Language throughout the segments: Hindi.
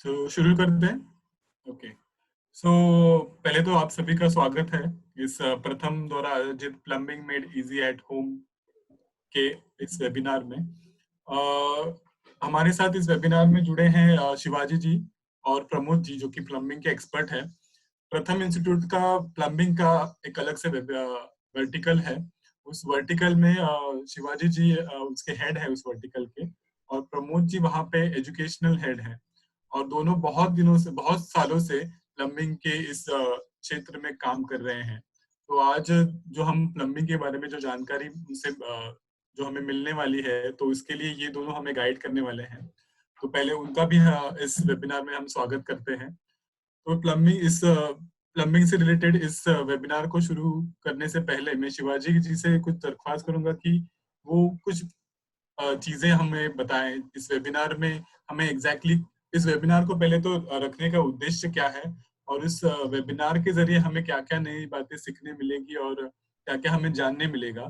तो शुरू करते हैं। ओके। सो पहले तो आप सभी का स्वागत है इस प्रथम द्वारा आयोजित plumbing made easy at home के इस वेबिनार में। हमारे साथ इस वेबिनार में जुड़े हैं शिवाजी जी और प्रमोद जी, जो कि प्लम्बिंग के एक्सपर्ट हैं। प्रथम इंस्टीट्यूट का प्लम्बिंग का एक अलग से वर्टिकल है। उस वर्टिकल में शिवाजी जी उसके हेड है उस वर्टिकल के, और प्रमोद जी वहाँ पे एजुकेशनल हेड है। और दोनों बहुत दिनों से, बहुत सालों से प्लम्बिंग के इस क्षेत्र में काम कर रहे हैं। तो आज जो हम प्लम्बिंग के बारे में जो जानकारी उनसे जो हमें मिलने वाली है, तो इसके लिए ये दोनों हमें गाइड करने वाले हैं। तो पहले उनका भी इस वेबिनार में हम स्वागत करते हैं। तो प्लम्बिंग से रिलेटेड इस वेबिनार को शुरू करने से पहले मैं शिवाजी जी से कुछ दरख्वास्त करूंगा कि वो कुछ चीजें हमें बताएं इस वेबिनार में। हमें एग्जैक्टली इस वेबिनार को पहले तो रखने का उद्देश्य क्या है, और इस वेबिनार के जरिए हमें क्या क्या नई बातें सीखने मिलेगी और क्या क्या हमें जानने मिलेगा।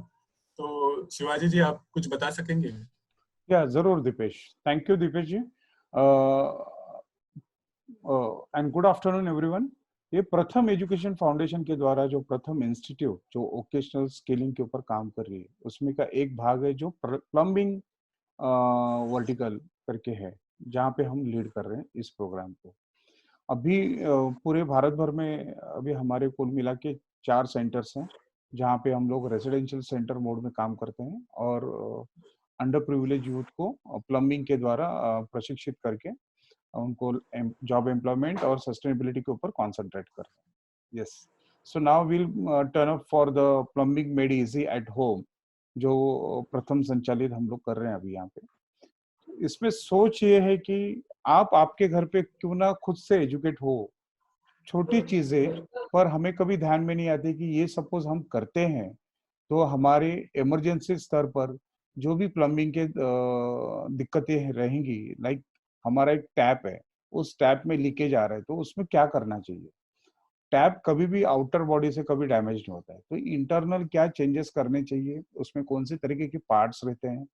तो शिवाजी जी, आप कुछ बता सकेंगे? या जरूर Deepesh, thank you Deepesh ji, and good afternoon everyone. ये प्रथम एजुकेशन फाउंडेशन के द्वारा जो प्रथम इंस्टीट्यूट जो वोकेशनल स्किलिंग के ऊपर काम कर रही है, उसमें का एक भाग है जो प्लम्बिंग वर्टिकल करके है, जहाँ पे हम लीड कर रहे हैं इस प्रोग्राम को। अभी पूरे भारत भर में अभी हमारे कुल मिला के 4 सेंटर्स हैं, जहाँ पे हम लोग रेसिडेंशियल सेंटर मोड में काम करते हैं और अंडर प्रिविलेज यूथ को प्लम्बिंग के द्वारा प्रशिक्षित करके उनको जॉब एम्प्लॉयमेंट और सस्टेनेबिलिटी के ऊपर कॉन्सेंट्रेट कर रहे हैं। Yes, so now will turn up for the plumbing made easy at home, जो प्रथम संचालित हम लोग कर रहे हैं अभी यहाँ पे। इसमें सोच ये है कि आप आपके घर पे क्यों ना खुद से एजुकेट हो। छोटी चीजें पर हमें कभी ध्यान में नहीं आती कि ये सपोज हम करते हैं तो हमारे इमरजेंसी स्तर पर जो भी प्लम्बिंग के दिक्कतें रहेंगी, लाइक हमारा एक टैप है, उस टैप में लीकेज आ रहा है, तो उसमें क्या करना चाहिए। टैप कभी भी आउटर बॉडी से कभी डैमेज नहीं होता है, तो इंटरनल क्या चेंजेस करने चाहिए, उसमें कौन से तरीके के पार्ट्स रहते हैं,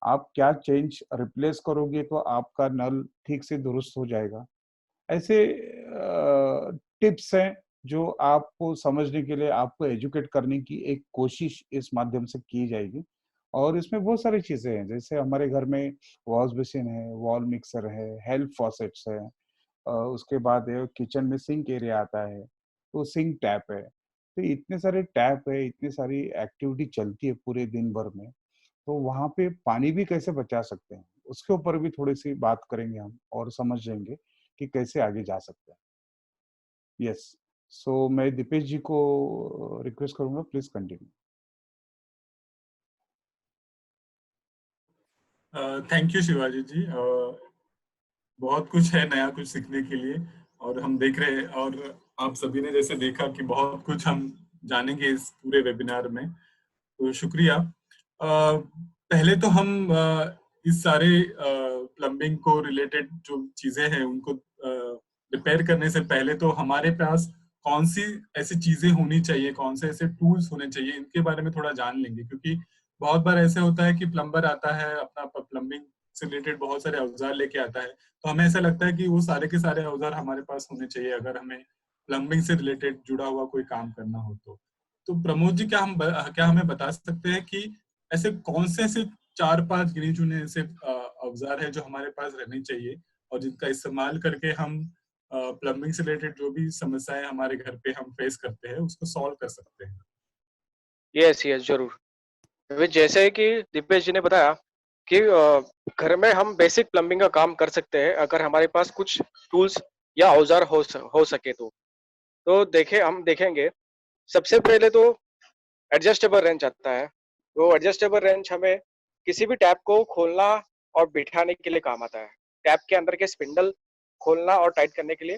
आप क्या चेंज रिप्लेस करोगे तो आपका नल ठीक से दुरुस्त हो जाएगा। ऐसे टिप्स हैं जो आपको समझने के लिए, आपको एजुकेट करने की एक कोशिश इस माध्यम से की जाएगी। और इसमें बहुत सारी चीजें हैं, जैसे हमारे घर में वॉश बेसिन है, वॉल मिक्सर है, हेल्प फॉसेट्स है, उसके बाद किचन में सिंक एरिया आता है, तो सिंक टैप है। तो इतने सारे टैप है, इतनी सारी एक्टिविटी चलती है पूरे दिन भर में, तो वहाँ पे पानी भी कैसे बचा सकते हैं, उसके ऊपर भी थोड़ी सी बात करेंगे हम और समझेंगे कि कैसे आगे जा सकते हैं। यस, सो मैं दीपेश जी को रिक्वेस्ट करूंगा, please continue. Thank you Shivaji ji. बहुत कुछ है नया कुछ सीखने के लिए, और हम देख रहे हैं, और आप सभी ने जैसे देखा कि बहुत कुछ हम जानेंगे इस पूरे वेबिनार में। तो शुक्रिया। पहले तो हम इस सारे प्लम्बिंग को रिलेटेड जो चीजें हैं उनको रिपेयर करने से पहले तो हमारे पास कौन सी ऐसी चीजें होनी चाहिए, कौन से ऐसे टूल्स होने चाहिए, इनके बारे में थोड़ा जान लेंगे। क्योंकि बहुत बार ऐसे होता है कि प्लम्बर आता है, अपना प्लम्बिंग से रिलेटेड बहुत सारे औजार लेके आता है, तो हमें ऐसा लगता है कि वो सारे के सारे औजार हमारे पास होने चाहिए अगर हमें प्लम्बिंग से रिलेटेड जुड़ा हुआ कोई काम करना हो। तो प्रमोद जी, क्या हमें बता सकते हैं कि ऐसे कौन से ऐसे 4-5 गिने चुने ऐसे औजार है जो हमारे पास रहने चाहिए, और जिनका इस्तेमाल करके हम प्लम्बिंग से रिलेटेड जो भी समस्याएं हमारे घर पे हम फेस करते हैं उसको सॉल्व कर सकते हैं? यस यस जरूर। वे जैसे कि दिव्येश जी ने बताया कि घर में हम बेसिक प्लम्बिंग का काम कर सकते हैं अगर हमारे पास कुछ टूल्स या औजार हो सके तो देखे हम देखेंगे। सबसे पहले तो एडजस्टेबल रेंच आता है। तो एडजस्टेबल रेंच हमें किसी भी टैप को खोलना और बिठाने के लिए काम आता है। टैप के अंदर के स्पिंडल खोलना और टाइट करने के लिए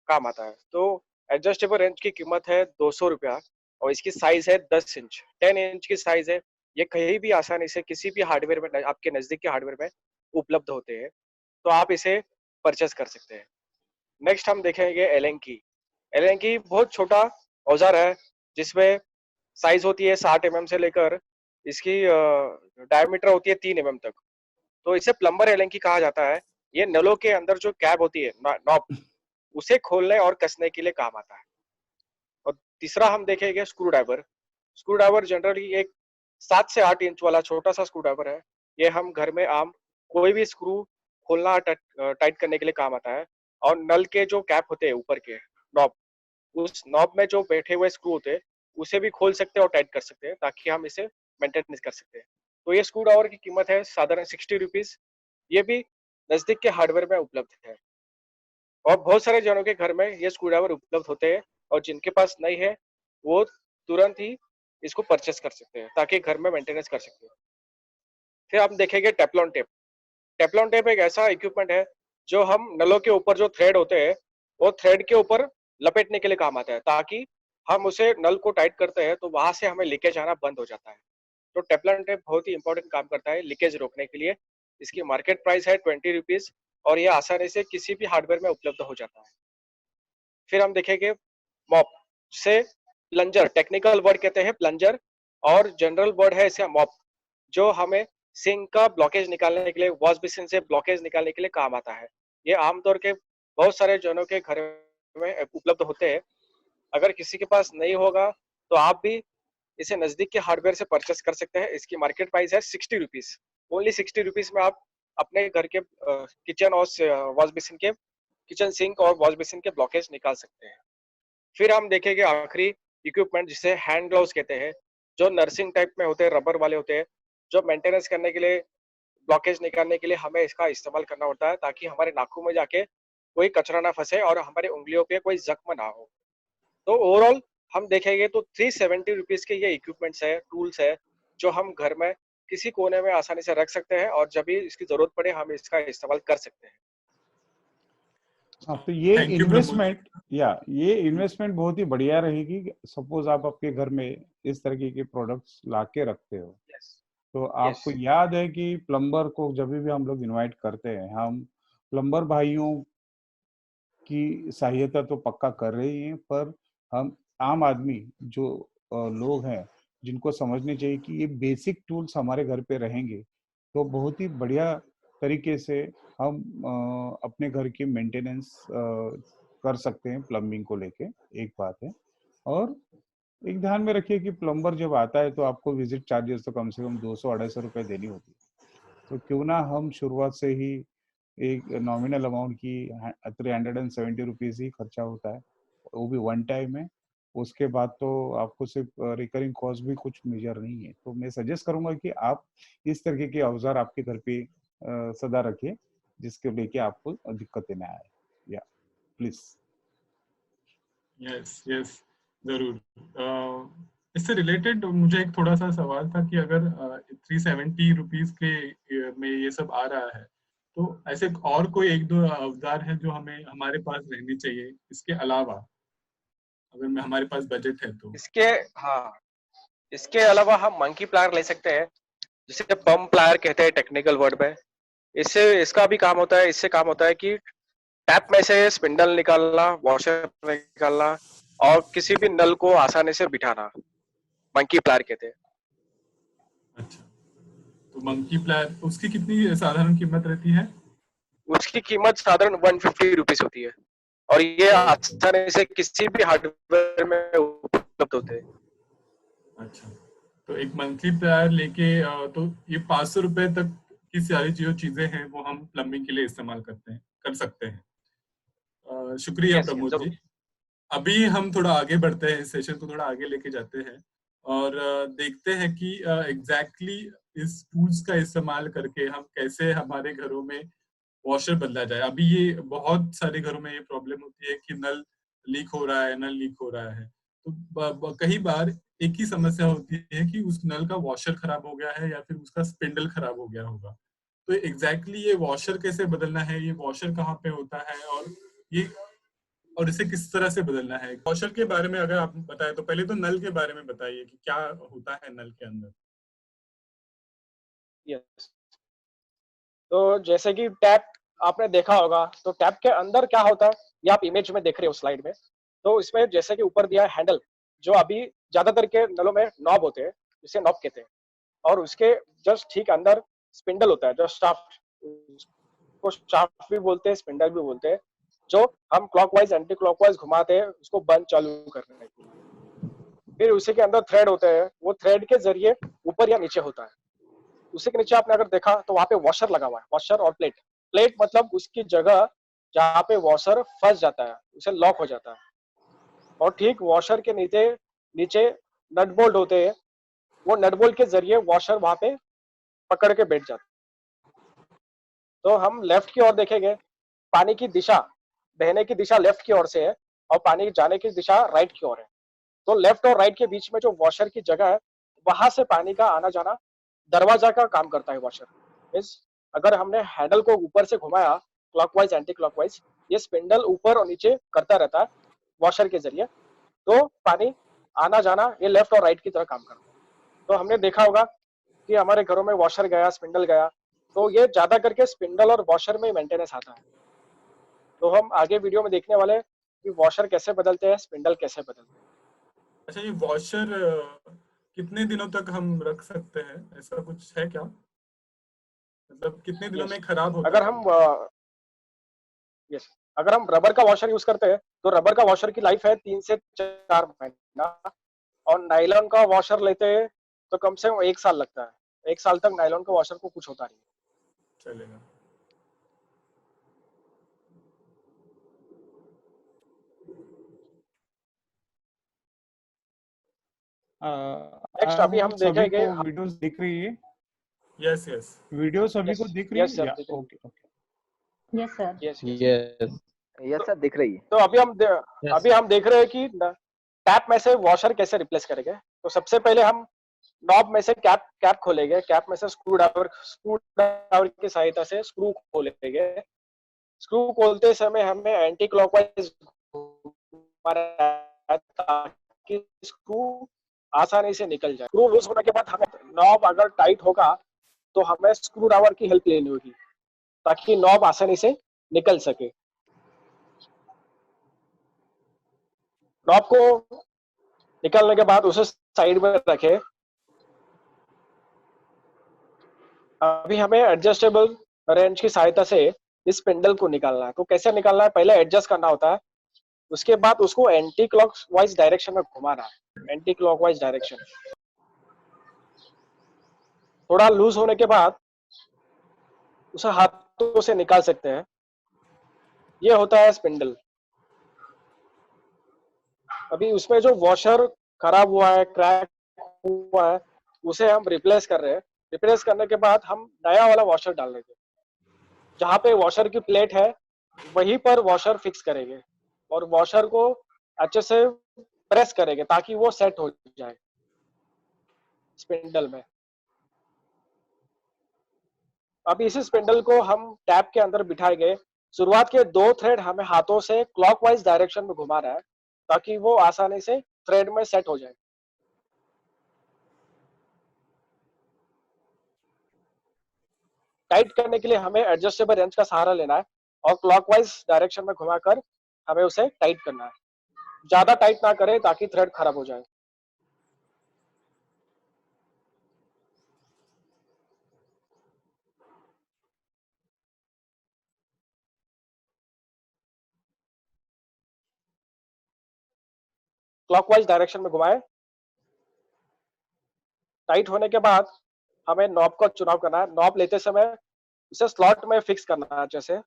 काम आता है। तो एडजस्टेबल रेंच की कीमत है 200 रुपया और इसकी साइज है 10 इंच, 10 इंच की साइज है। ये कहीं भी आसानी से किसी भी हार्डवेयर में, आपके नजदीक के हार्डवेयर में उपलब्ध होते हैं, तो आप इसे परचेस कर सकते हैं। नेक्स्ट हम देखेंगे एलेंकी। एलेंकी बहुत छोटा औजार है जिसमें साइज होती है 60 mm से लेकर इसकी डायमीटर होती है 3 mm तक। तो इसे प्लम्बर एलेंकी कहा जाता है। ये नलों के अंदर जो कैप होती है नॉब, उसे खोलने और कसने के लिए काम आता है। और तीसरा हम देखेंगे screw driver. Screw driver generally एक 7 से 8 इंच वाला छोटा सा स्क्रू ड्राइवर है। ये हम घर में आम कोई भी स्क्रू खोलना टाइट करने के लिए काम आता है। और नल के जो कैप होते हैं ऊपर के नॉब, उस नॉब में जो बैठे हुए स्क्रू होते हैं उसे भी खोल सकते हैं और टाइट कर सकते हैं ताकि हम इसे मेंटेनेंस कर सकते हैं। तो ये स्क्रू ड्राइवर की कीमत है साधारण 60 रुपीज। ये भी नजदीक के हार्डवेयर में उपलब्ध है और बहुत सारे जनों के घर में ये स्क्रू ड्राइवर उपलब्ध होते हैं और जिनके पास नहीं है वो तुरंत ही इसको परचेस कर सकते हैं ताकि घर में मेंटेनेंस कर सकते हैं। फिर हम देखेंगे टेफ्लॉन टेप। टेफ्लॉन टेप एक ऐसा इक्विपमेंट है जो हम नलों के ऊपर जो थ्रेड होते हैं वो थ्रेड के ऊपर लपेटने के लिए काम आता है ताकि हम उसे नल को टाइट करते हैं तो वहां से हमें लीकेज आना बंद हो जाता है। तो टेफ्लॉन टेप बहुत ही इंपॉर्टेंट काम करता है लीकेज रोकने के लिए। इसकी मार्केट प्राइस है 20 रुपीज और ये आसानी से किसी भी हार्डवेयर में उपलब्ध हो जाता है। फिर हम देखेंगे मॉप, जिसे प्लंजर टेक्निकल वर्ड कहते हैं प्लंजर और जनरल वर्ड है इसे मॉप, जो हमें सिंक का ब्लॉकेज निकालने के लिए, वॉश बेसिन से ब्लॉकेज निकालने के लिए काम आता है। ये आमतौर के बहुत सारे जनों के घर में उपलब्ध होते हैं। अगर किसी के पास नहीं होगा तो आप भी इसे नजदीक के हार्डवेयर से परचेस कर सकते हैं। इसकी मार्केट प्राइस है 60 रुपीज। ओनली 60 रुपीज में आप अपने घर के किचन और वॉश बेसिन के किचन सिंक और वॉश बेसिन के ब्लॉकेज निकाल सकते हैं। फिर हम देखेंगे आखिरी इक्विपमेंट जिसे हैंड ग्लोव्स कहते हैं, जो नर्सिंग टाइप में होते हैं, रबर वाले होते हैं, जो मेंटेनेंस करने के लिए, ब्लॉकेज निकालने के लिए हमें इसका इस्तेमाल करना होता है ताकि हमारे नाखून में जाके कोई कचरा ना फंसे और हमारे उंगलियों पे कोई जख्म ना हो। तो ओवरऑल हम देखेंगे तो 370 रुपीज के ये इक्विपमेंट्स है, टूल्स है, जो हम घर में किसी कोने में आसानी से रख सकते हैं और जब भी इसकी जरूरत पड़े हम इसका इस्तेमाल कर सकते हैं। हाँ, तो ये थैंक यू प्रमोद। ये इन्वेस्टमेंट बहुत ही बढ़िया रहेगी। सपोज आप आपके घर में इस तरीके के प्रोडक्ट्स लाके रखते हो, यस तो यस आपको याद है कि प्लम्बर को जब भी हम लोग इनवाइट करते हैं, हम प्लम्बर भाइयों की सहायता तो पक्का कर रहे ही हैं, पर हम आम आदमी जो लोग हैं जिनको समझनी चाहिए कि ये बेसिक टूल्स हमारे घर पे रहेंगे तो बहुत ही बढ़िया तरीके से हम अपने घर की मेंटेनेंस कर सकते हैं प्लम्बिंग को लेके। एक बात है। और एक ध्यान में रखिए कि प्लम्बर जब आता है तो आपको विजिट चार्जेस तो कम से कम 200-250 रुपए देनी होती है। तो क्यों ना हम शुरुआत से ही एक नॉमिनल अमाउंट की 370 रुपीज ही खर्चा होता है, वो भी वन टाइम है। उसके बाद तो आपको सिर्फ रिकरिंग कॉस्ट भी कुछ मेजर नहीं है। तो मैं सजेस्ट करूंगा कि आप इस तरीके के औजार आपके घर पे सदा रखिए जिसके लेके आपको दिक्कतें ना आए। या प्लीज। यस यस जरूर। इससे रिलेटेड मुझे एक थोड़ा सा सवाल था कि अगर 370 रुपीज के में ये सब आ रहा है तो ऐसे और कोई एक दो औजार है जो हमें हमारे पास रहनी चाहिए इसके अलावा, अगर मैं हमारे पास बजट है तो? इसके हाँ इसके अलावा हम मंकी प्लायर ले सकते हैं, जिसे पंप प्लायर कहते हैं टेक्निकल वर्ड में। इससे इसका भी काम होता है, इससे काम होता है कि टैप में से स्पिंडल निकालना, वॉशर निकालना और किसी भी नल को आसानी से बिठाना, मंकी प्लायर कहते हैं। अच्छा, तो मंकी प्लायर उसकी कितनी साधारण कीमत रहती है? उसकी कीमत साधारण 150 रुपीज होती है और ये ओके। आसानी से किसी भी हार्डवेयर में उपलब्ध होते हैं। अच्छा, तो एक मंथली प्लायर लेके तो ये 500 रुपए तक की सारी जो चीजें हैं वो हम प्लम्बिंग के लिए इस्तेमाल कर सकते हैं। शुक्रिया यस यस प्रमोद जरूर। जी। अभी हम थोड़ा आगे बढ़ते हैं, इस सेशन को थोड़ा आगे लेके जाते हैं और देखते हैं कि एग्जैक्टली इस टूल्स का इस्तेमाल करके हम कैसे हमारे घरों में वॉशर बदला जाए। अभी ये बहुत सारे घरों में ये प्रॉब्लम होती है कि नल लीक हो रहा है, नल लीक हो रहा है। तो कई बार एक ही समस्या होती है कि उस नल का वॉशर खराब हो गया है या फिर उसका स्पिंडल खराब हो गया होगा। तो एग्जैक्टली ये वॉशर कैसे बदलना है, ये वॉशर कहाँ पे होता है ये और इसे किस तरह से बदलना है? वॉशर के बारे में अगर आप बताएं तो पहले तो नल के बारे में बताइए कि क्या होता है नल के अंदर। यस, तो जैसे कि टैप आपने देखा होगा, तो टैप के अंदर क्या होता है ये आप इमेज में देख रहे हो स्लाइड में। तो इसमें जैसे कि ऊपर दिया है हैंडल, जो अभी ज्यादातर के नलों में नॉब होते हैं, जिसे नॉब कहते हैं, और उसके जस्ट ठीक अंदर स्पिंडल होता है, जो शाफ्ट उसको शाफ्ट भी बोलते हैं, स्पिंडल भी बोलते हैं, जो हम क्लॉकवाइज एंटी क्लॉकवाइज घुमाते हैं उसको बंद चालू करने के लिए। फिर उसी के अंदर थ्रेड होते हैं, वो थ्रेड के जरिए ऊपर या नीचे होता है। उसी के नीचे आपने अगर देखा तो वहां पे वॉशर लगा हुआ है, वॉशर और प्लेट। प्लेट मतलब उसकी जगह जहाँ पे वॉशर फंस जाता है, उसे लॉक हो जाता है। और ठीक वॉशर के नीचे नीचे नट बोल्ट होते हैं, वो नट बोल्ट के जरिए वॉशर वहां पे पकड़ के बैठ जाता है। तो हम लेफ्ट की ओर देखेंगे, पानी की दिशा, बहने की दिशा लेफ्ट की ओर से है और पानी जाने की दिशा राइट की ओर है। तो लेफ्ट और राइट के बीच में जो वॉशर की जगह है, वहां से पानी का आना जाना दरवाजा का काम करता है वॉशर। मीन्स अगर हमने हैंडल को ऊपर से घुमाया क्लॉकवाइज एंटी क्लॉकवाइज, ये स्पिंडल ऊपर और नीचे करता रहता है वॉशर के जरिए, तो पानी आना जाना ये लेफ्ट और राइट की तरह काम करता है। तो हमने देखा होगा कि हमारे घरों में वॉशर गया, स्पिंडल गया, तो ये ज्यादा करके स्पिंडल और वॉशर में मेंटेनेंस आता है। तो हम आगे वीडियो में देखने वाले हैं कि वॉशर कैसे बदलते हैं, स्पिंडल कैसे बदलते हैं। अच्छा, ये वॉशर कितने दिनों तक हम रख सकते हैं, ऐसा कुछ है क्या? मतलब कितने दिनों में यस, खराब होता अगर है? हम यस अगर हम रबर का वॉशर यूज करते हैं तो रबर का वॉशर की लाइफ है 3 से 4 महीना, और नायलॉन का वॉशर लेते हैं तो कम से कम 1 साल लगता है। 1 साल तक नायलॉन के वॉशर को कुछ होता नहीं। चलेगा। नेक्स्ट अभी हम सभी देखेंगे। को वीडियोस दिख रही है? Yes yes. वीडियो सभी को दिख रही यस है सर, या? दिख रही ओके ओके। Yes sir. है। यस यस यस सर, दिख रही है। तो अभी हम देख रहे हैं कि टैप में से वॉशर कैसे रिप्लेस करेंगे। तो सबसे पहले हम नॉब में से कैप खोलेंगे, कैप में से स्क्रू ड्राइवर की सहायता से स्क्रू खोलेंगे। स्क्रू खोलते समय हमें एंटी क्लॉकवाइज ताकि स्क्रू आसानी से निकल जाए। स्क्रू लूज होने के बाद हमें नॉब अगर टाइट होगा तो हमें स्क्रू ड्राइवर की हेल्प लेनी होगी ताकि नॉब आसानी से निकल सके। नॉब को निकालने के बाद उसे साइड में रखें। अभी हमें एडजस्टेबल रेंच की सहायता से इस स्पिंडल को निकालना है। तो कैसे निकालना है, पहले एडजस्ट करना होता है, उसके बाद उसको एंटी क्लॉकवाइज डायरेक्शन में घुमाना है। Anti clockwise direction. थोड़ा लूज होने के बाद उसे हाथों से निकाल सकते हैं। ये होता है स्पिंडल। अभी उसमें जो वॉशर खराब हुआ है, क्रैक हुआ है, उसे हम रिप्लेस कर रहे हैं। रिप्लेस करने के बाद हम नया वाला वॉशर डाल देंगे। जहाँ पे वॉशर की प्लेट है वहीं पर वॉशर फिक्स करेंगे और वॉशर को अच्छे से प्रेस करेंगे ताकि वो सेट हो जाए स्पिंडल में। अभी इसी स्पिंडल को हम टैप के अंदर बिठाएंगे। शुरुआत के 2 थ्रेड हमें हाथों से क्लॉकवाइज डायरेक्शन में घुमा रहा है ताकि वो आसानी से थ्रेड में सेट हो जाए। टाइट करने के लिए हमें एडजस्टेबल रेंच का सहारा लेना है और क्लॉकवाइज डायरेक्शन में घुमाकर हमें उसे टाइट करना है। ज्यादा टाइट ना करें ताकि थ्रेड खराब हो जाए। क्लॉकवाइज डायरेक्शन में घुमाएं। टाइट होने के बाद हमें नॉब का चुनाव करना है। नॉब लेते समय इसे स्लॉट में फिक्स करना है। जैसे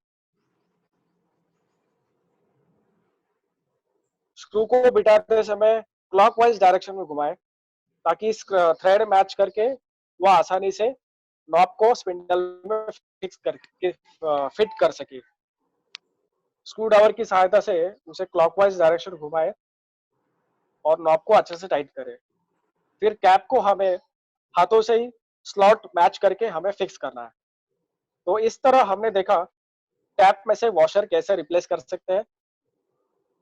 स्क्रू को बिठाते समय क्लॉकवाइज डायरेक्शन में घुमाएं ताकि थ्रेड मैच करके वो आसानी से नॉब को स्पिंडल में फिक्स करके फिट कर सके। स्क्रू ड्राइवर की सहायता से उसे क्लॉकवाइज डायरेक्शन घुमाएं और नॉब को अच्छे से टाइट करें। फिर कैप को हमें हाथों से ही स्लॉट मैच करके हमें फिक्स करना है। तो इस तरह हमने देखा टैप में से वॉशर कैसे रिप्लेस कर सकते हैं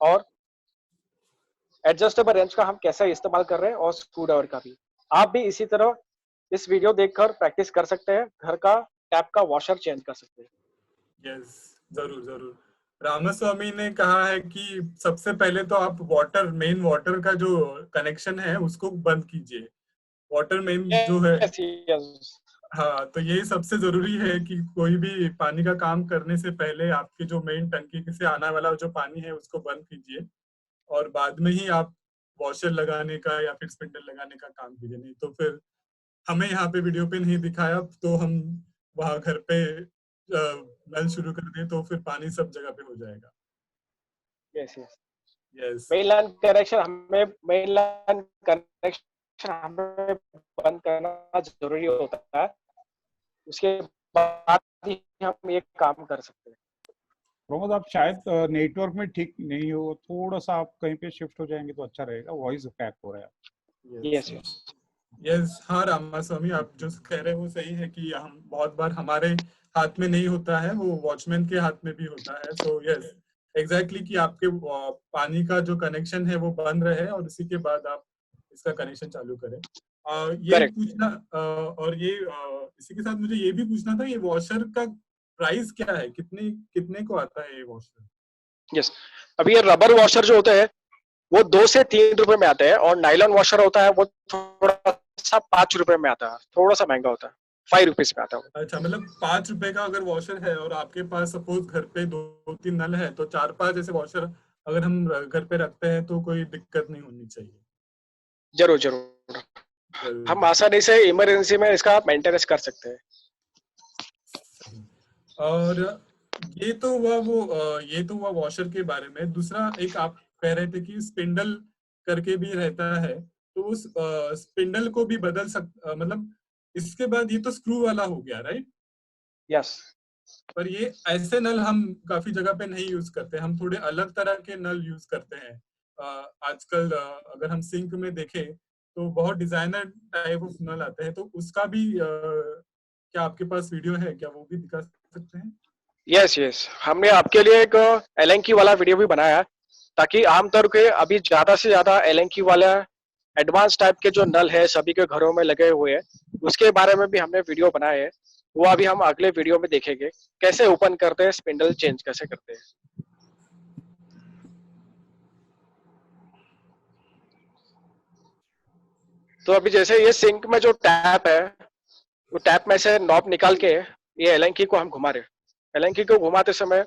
और एडजस्टेबल रेंच का हम कैसे इस्तेमाल कर रहे हैं और स्क्रू ड्राइवर का भी। आप भी इसी तरह इस वीडियो देखकर प्रैक्टिस कर सकते हैं, घर का टैप का वॉशर चेंज कर सकते हैं। यस, जरूर जरूर। रामास्वामी ने कहा है कि सबसे पहले तो आप मेन वाटर का जो कनेक्शन है उसको बंद कीजिए। वाटर मेन जो है, यस यस हाँ, तो यही सबसे जरूरी है कि कोई भी पानी का काम करने से पहले आपकी जो मेन टंकी से आने वाला जो पानी है उसको बंद कीजिए, और बाद में ही आप वॉशर लगाने का या फिर स्पिंडल लगाने का काम कीजिए। नहीं तो फिर हमें यहाँ पे वीडियो पे नहीं दिखाया, तो हम वहाँ घर पे नल शुरू कर दें तो फिर पानी सब जगह पे हो जाएगा। Yes yes yes. Mainline connection हमें बंद करना जरूरी होता है, उसके बाद ही हम ये काम कर सकते हैं। प्रमोद, आप शायद नेटवर्क में ठीक नहीं हो, थोड़ा सा आप कहीं पे शिफ्ट हो जाएंगे तो अच्छा रहेगा, वॉइस पैक हो रहा है। यस यस यस, हाँ रामास्वामी, आप जो कह रहे हैं वो सही है कि हम बहुत बार हमारे हाथ में नहीं होता है, वो वॉचमैन के हाथ में भी होता है। सो यस, एग्जैक्टली कि आपके पानी का जो कनेक्शन है वो बंद रहे और उसी के बाद आप इसका कनेक्शन चालू करें। ये करेक्ट। पूछना और ये इसी के साथ मुझे ये भी पूछना था, ये वॉशर का प्राइस क्या है, कितने कितने को आता है ये वॉशर? यस, अभी ये रबर वॉशर जो होते हैं वो 2 से 3 रुपए में आते हैं, और नायलॉन वॉशर होता है वो थोड़ा सा 5 रुपए में आता है, थोड़ा सा महंगा होता है, 5 रुपीज में आता है। अच्छा, मतलब 5 रुपए का अगर वॉशर है और आपके पास सपोज घर पे 2-3 नल है, तो 4-5 ऐसे वॉशर अगर हम घर पे रखते हैं तो कोई दिक्कत नहीं होनी चाहिए। जरूर जरूर, हम आसानी से इमरजेंसी में इसका मेंटेनेंस कर सकते हैं। और ये तो हुआ वॉशर के बारे में। दूसरा एक आप कह रहे थे कि स्पिंडल करके भी रहता है, तो उस स्पिंडल को भी बदल मतलब इसके बाद ये तो स्क्रू वाला हो गया, राइट? यस, पर ये ऐसे नल हम काफी जगह पे नहीं यूज करते, हम थोड़े अलग तरह के नल यूज करते हैं। आजकल अगर हम सिंक में देखें तो बहुत डिजाइनर टाइप ऑफ नल आते हैं, तो उसका भी क्या आपके पास वीडियो है क्या, वो भी दिखा सकते हैं? यस यस, हमने आपके लिए एक एलेंकी वाला वीडियो भी बनाया है, ताकि आमतौर के अभी ज्यादा से ज्यादा एलेंकी वाला एडवांस टाइप के जो नल है सभी के घरों में लगे हुए हैं, उसके बारे में भी हमने वीडियो बनाए हैं। वो अभी हम अगले वीडियो में देखेंगे, कैसे ओपन करते हैं, स्पिंडल चेंज कैसे करते हैं। तो अभी जैसे ये सिंक में जो टैप है, वो टैप में से नॉब निकाल के ये एलेंकी को हम घुमा रहे हैं। एलेंकी को घुमाते समय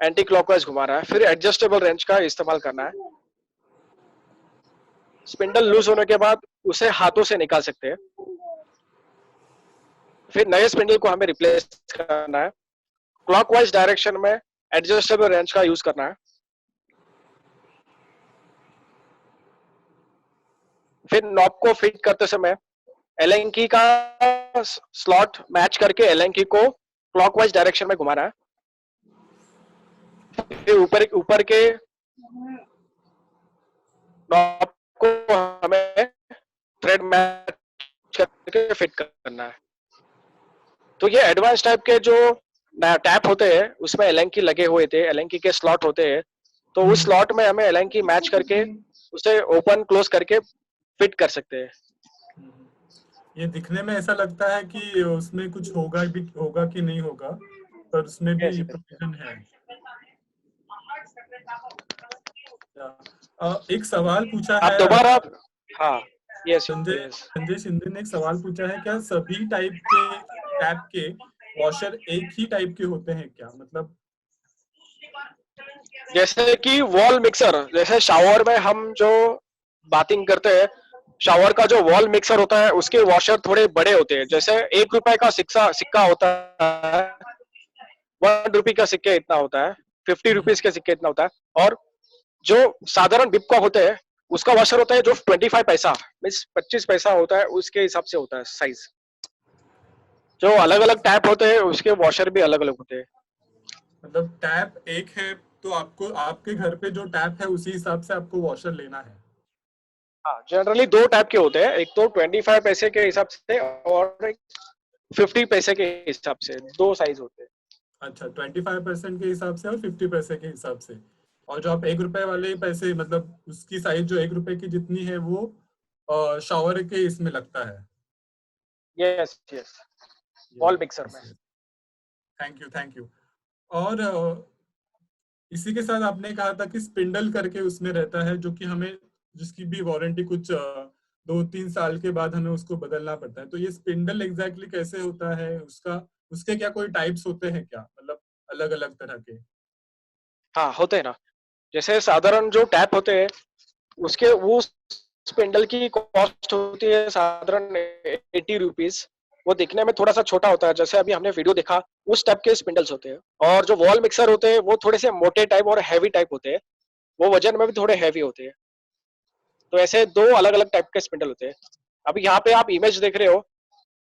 एंटी क्लॉकवाइज घुमा रहा है, फिर एडजस्टेबल रेंच का इस्तेमाल करना है। स्पिंडल लूज होने के बाद उसे हाथों से निकाल सकते हैं, फिर नए स्पिंडल को हमें रिप्लेस करना है। क्लॉकवाइज डायरेक्शन में एडजस्टेबल रेंच का यूज करना है। फिर नॉब को फिट करते समय एलेंकी का स्लॉट मैच करके एलेंकी को क्लॉकवाइज डायरेक्शन में घुमाना है। फिर ऊपर के नॉब को हमें थ्रेड मैच करके फिट करना है। तो ये एडवांस टाइप के जो टैप होते हैं उसमें एलेंकी लगे हुए थे, एलेंकी के स्लॉट होते हैं, तो उस स्लॉट में हमें एलेंकी मैच करके उसे ओपन क्लोज करके फिट कर सकते हैं। ये दिखने में ऐसा लगता है कि उसमें कुछ होगा कि नहीं होगा, पर उसमें भी प्रोविजन है। एक सवाल पूछा आप है दोबारा, हाँ, यस संजय शिंदे ने एक सवाल पूछा है, क्या सभी टाइप के टैप के वॉशर एक ही टाइप के होते हैं क्या, मतलब जैसे कि वॉल मिक्सर, जैसे शावर में हम जो बाथिंग करते हैं, शावर का जो वॉल मिक्सर होता है उसके वॉशर थोड़े बड़े होते हैं। जैसे 1 रुपए का सिक्का होता है, 1 रुपए का सिक्के इतना होता है, 50 रुपीज के सिक्के इतना होता है। और जो साधारण बिप का होता है उसका वॉशर होता है जो 25 पैसा मीन्स 25 पैसा होता है, उसके हिसाब से होता है साइज। जो अलग अलग टैप होते हैं उसके वॉशर भी अलग अलग होते हैं। मतलब टैप एक है तो आपको आपके घर पे जो टैप है उसी हिसाब से आपको वॉशर लेना है? हाँ, जनरली 2 टाइप के होते हैं, एक तो 25 पैसे के हिसाब से और एक 50 पैसे के हिसाब से, 2 साइज होते हैं। अच्छा, 25% के हिसाब से और 50 पैसे के हिसाब से। और जो आप 1 रुपए वाले पैसे, मतलब उसकी साइज जो 1 रुपए की जितनी है वो शावर के इसमें लगता है। यस यस, वॉल मिक्सर में। Thank you. और इसी के साथ आपने कहा था कि स्पिंडल करके उसमें रहता है, जो कि हमें जिसकी भी वारंटी कुछ 2-3 साल के बाद हमें उसको बदलना पड़ता है। तो ये स्पिंडल एग्जैक्टली कैसे होता है, उसका उसके क्या कोई टाइप्स होते हैं क्या, मतलब अलग अलग तरह के? हाँ, होते हैं ना। जैसे साधारण जो टैप होते हैं उसके वो स्पिंडल की कॉस्ट होती है साधारण 80 रुपीज। वो दिखने में थोड़ा सा छोटा होता है, जैसे अभी हमने वीडियो देखा उस टाइप के स्पिंडल्स होते हैं। और जो वॉल मिक्सर होते हैं वो थोड़े से मोटे टाइप और हैवी टाइप होते हैं, वो वजन में भी थोड़े हैवी होते हैं। तो ऐसे दो अलग अलग टाइप के स्पिंडल होते हैं। अभी यहाँ पे आप इमेज देख रहे हो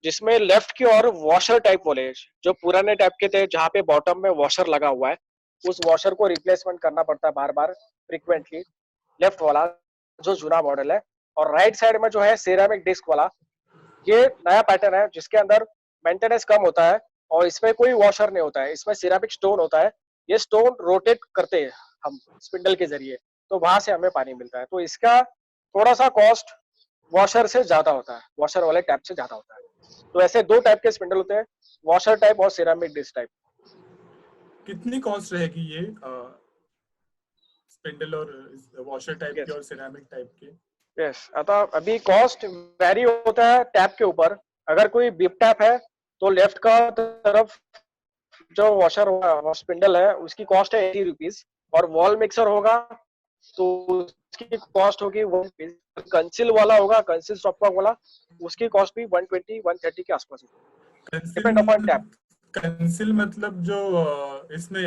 जिसमें लेफ्ट की ओर वॉशर टाइप वाले जो पुराने टाइप के थे, जहाँ पे बॉटम में वॉशर लगा हुआ है, उस वॉशर को रिप्लेसमेंट करना पड़ता है बार बार फ्रिक्वेंटली, लेफ्ट वाला जो जूना मॉडल है। और राइट साइड में जो है सेरामिक डिस्क वाला, ये नया पैटर्न है जिसके अंदर मेंटेनेंस कम होता है और इसमें कोई वॉशर नहीं होता है, इसमें सिरामिक स्टोन होता है। ये स्टोन रोटेट करते हैं हम स्पिंडल के जरिए, तो वहां से हमें पानी मिलता है। तो इसका थोड़ा सा कॉस्ट वॉशर से ज्यादा होता है, वॉशर वाले टैप से ज्यादा होता है। तो ऐसे दो टाइप के स्पिंडल होते हैं, वॉशर टाइप और सिरामिक डिस्क टाइप। कितनी कॉस्ट रहेगी ये स्पिंडल और वॉशर टाइप के यस और सिरेमिक टाइप के? यस, अतः अभी कॉस्ट वेरी होता है टैप के ऊपर। अगर कोई बिप टैप है तो लेफ्ट का तरफ जो वॉशर होगा स्पिंडल है उसकी कॉस्ट है 80 रुपीज। और वॉल मिक्सर होगा तो उसकी कॉस्ट होगी 1 रुपीज। कंसिल वाला होगा, कंसिल स्टॉप वाला, उसकी कॉस्ट भी 120-130 के आसपास होगी, डिपेंड अपॉन टैप। कंसिल मतलब जो इसमें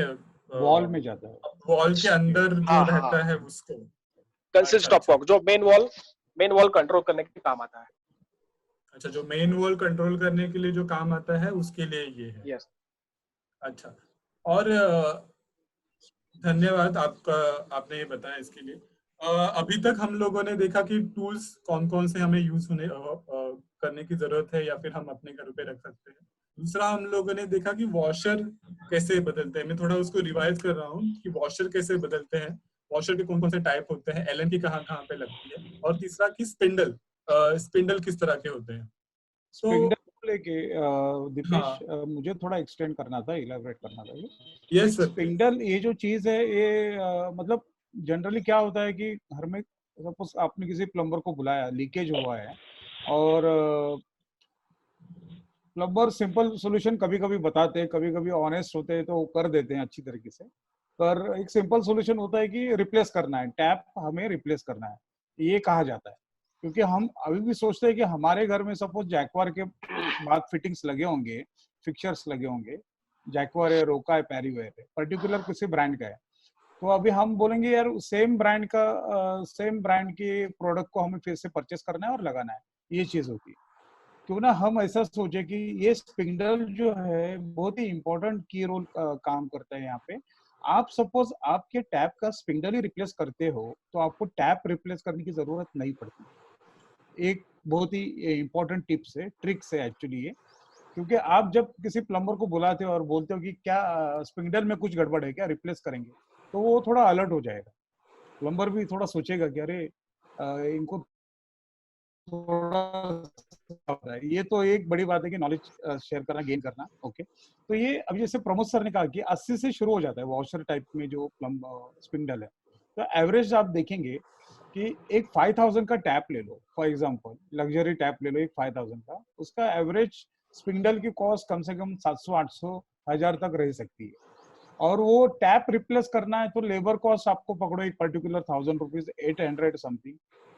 वॉल में जाता है। वॉल के अंदर जो हाँ हाँ, रहता है उसको? कंसिल अच्छा स्टॉप अच्छा जो मेन वॉल कंट्रोल करने के काम आता है। अच्छा, जो मेन वॉल कंट्रोल करने के लिए जो काम आता है उसके लिए ये है। यस अच्छा। और धन्यवाद आपका, आपने ये बताया इसके लिए। अभी तक हम लोगों ने देखा कि टूल्स कौन कौन से हमें यूज होने करने की जरूरत है या फिर हम अपने घर पे रख सकते हैं। दूसरा हम लोगों ने देखा कि वॉशर कैसे बदलते हैं। मैं थोड़ा उसको रिवाइज कर रहा हूँ कि वॉशर कैसे बदलते हैं, वॉशर के कौन कौन से टाइप होते हैं, एलन की कहाँ कहाँ पे लगती है। और तीसरा कि स्पिंडल, स्पिंडल किस तरह के होते हैं। तो स्पिंडल को लेके दीपेश, हाँ, मुझे थोड़ा एक्सटेंड करना था, इलाबोरेट करना था ये। यस एक सर प्लीज। स्पिंडल ये जो चीज है ये मतलब जनरली क्या होता है कि घर में सपोज आपने किसी प्लम्बर को बुलाया, लीकेज हुआ है, और प्लम्बर सिंपल सोल्यूशन कभी कभी बताते हैं, कभी कभी ऑनेस्ट होते हैं तो वो कर देते हैं अच्छी तरीके से। पर एक सिंपल सोल्यूशन होता है कि रिप्लेस करना है, टैप हमें रिप्लेस करना है, ये कहा जाता है। क्योंकि हम अभी भी सोचते हैं कि हमारे घर में सपोज जैकवार के बाद फिटिंग्स लगे होंगे, फिक्चर्स लगे होंगे, जैकवार है, रोका है, पैरीवेयर है, पर्टिकुलर किसी ब्रांड का है, तो अभी हम बोलेंगे यार सेम ब्रांड के प्रोडक्ट को हमें फिर से परचेस करना है और लगाना है, ये चीज होती है। क्यों ना हम ऐसा सोचे कि ये स्पिंडल जो है बहुत ही इंपॉर्टेंट की रोल काम करता है यहाँ पे। आप सपोज आपके टैप का स्पिंडल ही रिप्लेस करते हो तो आपको टैप रिप्लेस करने की जरूरत नहीं पड़ती। एक बहुत ही इंपॉर्टेंट टिप्स है, ट्रिक्स है एक्चुअली ये। क्योंकि आप जब किसी प्लम्बर को बुलाते हो और बोलते हो कि क्या स्पिंडल में कुछ गड़बड़ है क्या, रिप्लेस करेंगे, तो वो थोड़ा अलर्ट हो जाएगा। प्लम्बर भी थोड़ा सोचेगा कि अरे इनको थोड़ा, ये तो एक बड़ी बात है कि नॉलेज शेयर करना, गेन करना। ओके, तो ये अभी जैसे प्रमोद सर ने कहा कि 80 से शुरू हो जाता है वॉशर टाइप में जो प्लम स्पिंडल है। तो एवरेज आप देखेंगे कि एक 5000 का टैप ले लो, फॉर एग्जांपल लग्जरी टैप ले लो एक 5000 का, उसका एवरेज स्पिंडल की कॉस्ट कम से कम 700-800-1000 तक रह सकती है। और वो टैप रिप्लेस करना है तो लेबर कॉस्ट आपको पकड़ो एक पर्टिकुलर 1000 रुपीज, 800 समथिंग,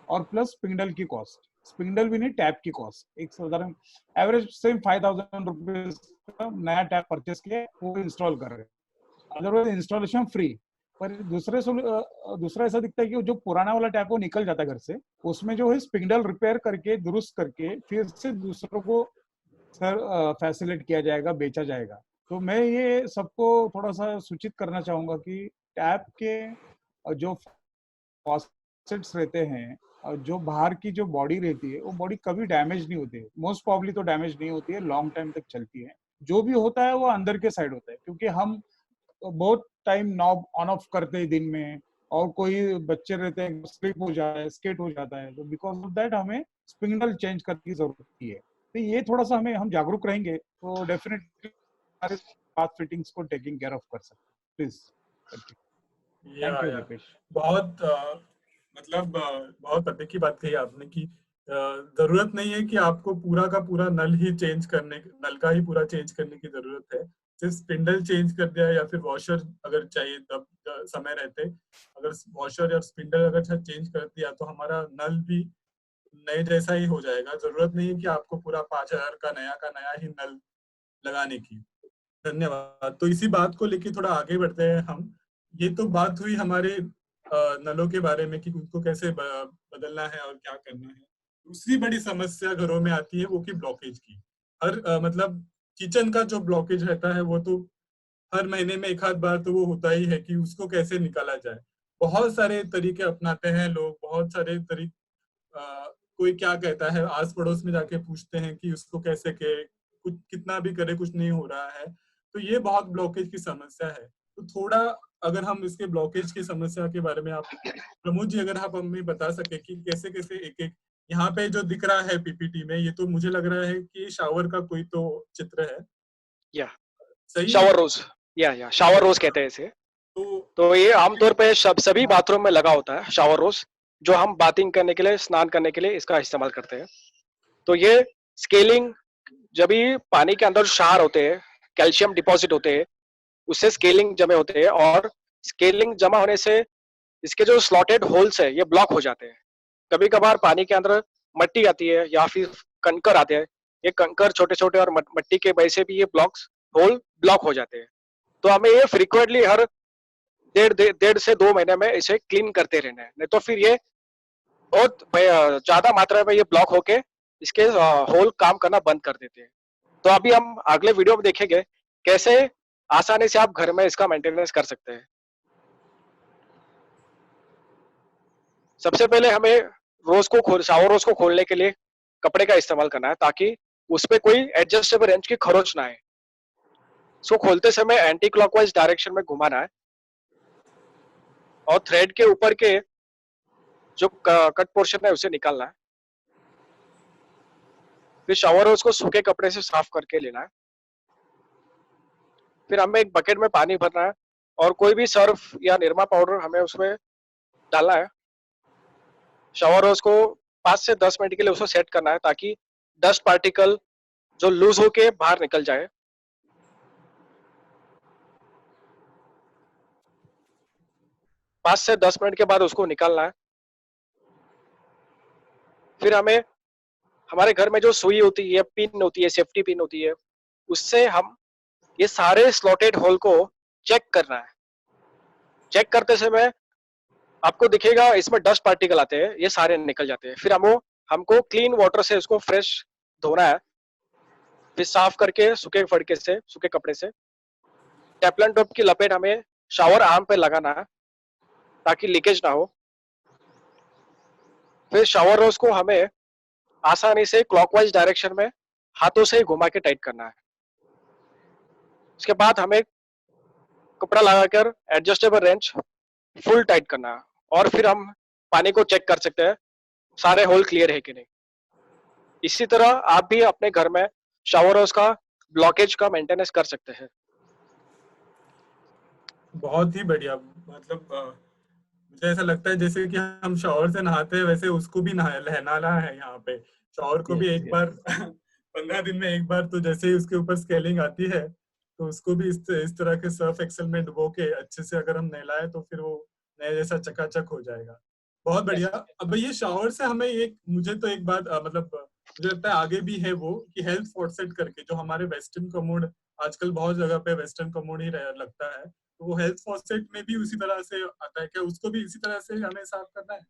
और प्लस स्पिंडल की कॉस्ट, स्पिंडल भी नहीं टैप की कॉस्ट एक साधारण एवरेज सेम 5000 रुपीज का नया टैप परचेस किया, वो इंस्टॉल कर रहे हैं, अदरवाइज इंस्टॉलेशन फ्री। पर दूसरा ऐसा दिखता है कि जो पुराना वाला टैप वो निकल जाता है घर से, उसमें जो है स्पिंडल रिपेयर करके दुरुस्त करके फिर से दूसरों को सर फैसिलिट किया जाएगा, बेचा जाएगा। तो मैं ये सबको थोड़ा सा सूचित करना चाहूंगा कि टैप के जो फॉसेट्स रहते हैं और जो बाहर की जो बॉडी रहती है वो बॉडी कभी डैमेज नहीं होती है, मोस्ट प्रॉब्ली तो डैमेज नहीं होती है, लॉन्ग टाइम तक चलती है। जो भी होता है वो अंदर के साइड होता है, क्योंकि हम बहुत टाइम नॉब ऑन ऑफ करते हैं दिन में, और कोई बच्चे रहते हैं स्लिप हो जाता है, स्केट हो जाता है, तो बिकॉज ऑफ दैट हमें स्पिंडल चेंज करने की जरूरत होती है। तो ये थोड़ा सा हम जागरूक रहेंगे तो डेफिनेटली हमारे पाथ फिटिंग्स को टेकिंग केयर ऑफ कर सकते हैं। प्लीज, थैंक यू या दीपेश। बहुत मतलब बहुत पते की बात कही आपने कि जरूरत नहीं है कि आपको पूरा का पूरा नल का ही पूरा चेंज करने की जरूरत है। सिर्फ स्पिंडल चेंज कर दिया या फिर वॉशर अगर चाहिए तब समय रहते, अगर वॉशर या स्पिंडल अगर चेंज कर दिया तो हमारा नल भी नए जैसा ही हो जाएगा। जरूरत नहीं है कि आपको पूरा 5,000 का नया ही नल लगाने की। धन्यवाद। तो इसी बात को लेके थोड़ा आगे बढ़ते हैं हम। ये तो बात हुई हमारे नलों के बारे में कि उनको कैसे बदलना है और क्या करना है। दूसरी बड़ी समस्या घरों में आती है वो कि ब्लॉकेज की। हर मतलब किचन का जो ब्लॉकेज रहता है वो तो हर महीने में एक आध बार तो वो होता ही है कि उसको कैसे निकाला जाए। बहुत सारे तरीके अपनाते हैं लोग, बहुत सारे कोई क्या कहता है, आस पड़ोस में जाके पूछते हैं कि उसको कैसे के कुछ कितना भी करे कुछ नहीं हो रहा है। तो ये बहुत ब्लॉकेज की समस्या है। तो थोड़ा अगर हम इसके ब्लॉकेज की समस्या के बारे में आप प्रमोद जी अगर आप हमें बता सके कि कैसे कैसे एक एक यहाँ पे जो दिख रहा है पीपीटी में, ये तो मुझे लग रहा है कि शावर का कोई तो चित्र है। या सही है? शावर रोज, या शावर रोज कहते हैं इसे। तो तो ये आमतौर पे सभी बाथरूम में लगा होता है शावर रोज, जो हम बाथिंग करने के लिए, स्नान करने के लिए इसका इस्तेमाल करते हैं। तो ये स्केलिंग, जब भी पानी के अंदर क्षार होते हैं, कैल्शियम डिपॉजिट होते हैं, उससे स्केलिंग जमे होते हैं, और स्केलिंग जमा होने से इसके जो स्लॉटेड होल्स है ये ब्लॉक हो जाते हैं। कभी कभार पानी के अंदर मट्टी आती है या फिर कंकर आते हैं, ये कंकर छोटे छोटे और मट्टी के वजह से भी ये होल ब्लॉक हो जाते हैं। तो हमें ये फ्रिक्वेंटली हर डेढ़ से 2 महीने में इसे क्लीन करते रहना है, नहीं तो फिर ये बहुत ज्यादा मात्रा में ये ब्लॉक होके इसके होल काम करना बंद कर देते हैं। तो अभी हम अगले वीडियो में देखेंगे कैसे आसानी से आप घर में इसका मेंटेनेंस कर सकते हैं। सबसे पहले हमें शावर रोज को खोलने के लिए कपड़े का इस्तेमाल करना है, ताकि उस पे कोई एडजस्टेबल रेंज की खरोच ना आए। इसको खोलते समय एंटी क्लॉकवाइज डायरेक्शन में घुमाना है, और थ्रेड के ऊपर के जो कट पोर्शन है उसे निकालना है। फिर शावर रोज को सूखे कपड़े से साफ करके लेना है। फिर हमें एक बकेट में पानी भरना है, और कोई भी सर्फ या निरमा पाउडर हमें उसमें डालना है। शावर रोज को 5 से 10 मिनट के लिए उसको सेट करना है, ताकि डस्ट पार्टिकल जो लूज होके बाहर निकल जाए। पाँच से 10 मिनट के बाद उसको निकालना है। फिर हमें हमारे घर में जो सुई होती है, पिन होती है, सेफ्टी पिन होती है, उससे हम ये सारे स्लॉटेड होल को चेक करना है। चेक करते समय आपको दिखेगा इसमें डस्ट पार्टिकल आते हैं, ये सारे निकल जाते हैं। फिर हमको क्लीन वाटर से उसको फ्रेश धोना है, फिर साफ करके सूखे कपड़े से टेफ्लॉन टॉप की लपेट हमें शावर आर्म पे लगाना है, ताकि लीकेज ना हो। फिर शावर रोज को हमें आसानी से क्लॉकवाइज डायरेक्शन में हाथों से घुमा के टाइट करना है। उसके बाद हमें कपड़ा लगाकर एडजस्टेबल रेंच फुल टाइट करना है, और फिर हम पानी को चेक कर सकते हैं सारे होल क्लियर है कि नहीं। इसी तरह आप भी अपने घर में शावर रोज का ब्लॉकेज का मेंटेनेंस कर सकते हैं। बहुत ही बढ़िया। मतलब मुझे ऐसा लगता है जैसे कि हम शावर से नहाते हैं वैसे उसको भी नहलाना है यहाँ पे। शावर को भी यस एक यस बार 15 दिन में एक बार तो जैसे ही उसके ऊपर स्केलिंग आती है तो उसको भी इस तरह के सर्फ एक्सेल में डुबो के अच्छे से अगर हम नहलाए तो फिर वो नए जैसा चकाचक हो जाएगा। बहुत बढ़िया। अब ये शावर से हमें एक मुझे तो एक बात मतलब मुझे लगता है आगे भी है वो कि हेल्थ फॉरसेट करके जो हमारे वेस्टर्न कमोड आजकल बहुत जगह पे वेस्टर्न कमोड ही लगता है, तो वो हेल्थ फॉरसेट में भी उसी तरह से आता है क्या? उसको भी इसी तरह से हमें साफ करना है?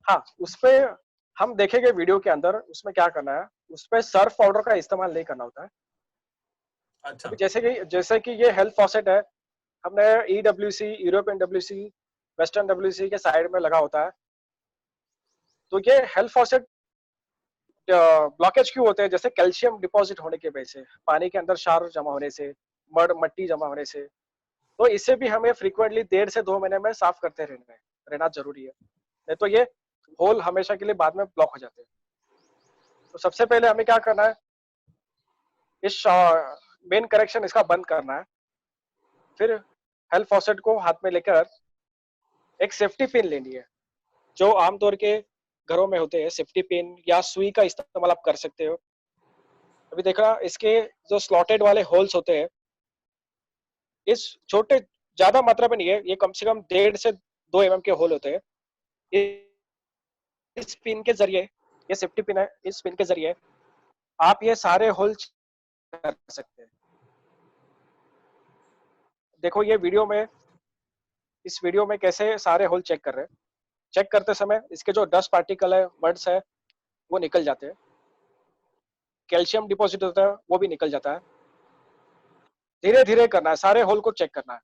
हाँ, उसपे हम देखेंगे वीडियो के अंदर उसमें क्या करना है। उसपे सर्फ पाउडर का इस्तेमाल नहीं करना होता है। अच्छा। अभी जैसे कि ये हेल्थ फॉसेट है, हमने EWC, European WC, western WC के साइड में लगा होता है। तो ये हेल्थ फॉसेट ब्लॉकेज क्यों होते हैं? जैसे कैल्शियम डिपॉजिट होने की वजह से, पानी के अंदर क्षार जमा होने से, मट्टी जमा होने से। तो इससे भी हमें फ्रीक्वेंटली 1.5 से 2 महीने में साफ करते रहना जरूरी है, नहीं तो ये होल हमेशा के लिए बाद में ब्लॉक हो जाते हैं। तो सबसे पहले हमें क्या करना है, इस मेन करेक्शन इसका बंद करना है। फिर हेल्थ फॉसेट को हाथ में लेकर एक सेफ्टी पिन लेनी है, जो आमतौर के घरों में होते हैं, सेफ्टी पिन या सुई का इस्तेमाल आप कर सकते हो। अभी देखा इसके जो स्लॉटेड वाले होल्स होते हैं, इस छोटे ज्यादा मात्रा में नहीं है, ये कम से कम 1.5 से 2 mm के होल होते हैं। इस पिन के जरिए, ये सेफ्टी पिन है, इस पिन के जरिए आप ये सारे होल कर सकते हैं। देखो ये वीडियो में, इस वीडियो में कैसे सारे होल चेक कर रहे हैं। चेक करते समय इसके जो डस्ट पार्टिकल है, मड्स है, वो निकल जाते हैं। कैल्शियम डिपॉजिट होता है, वो भी निकल जाता है। धीरे धीरे करना है, सारे होल को चेक करना है।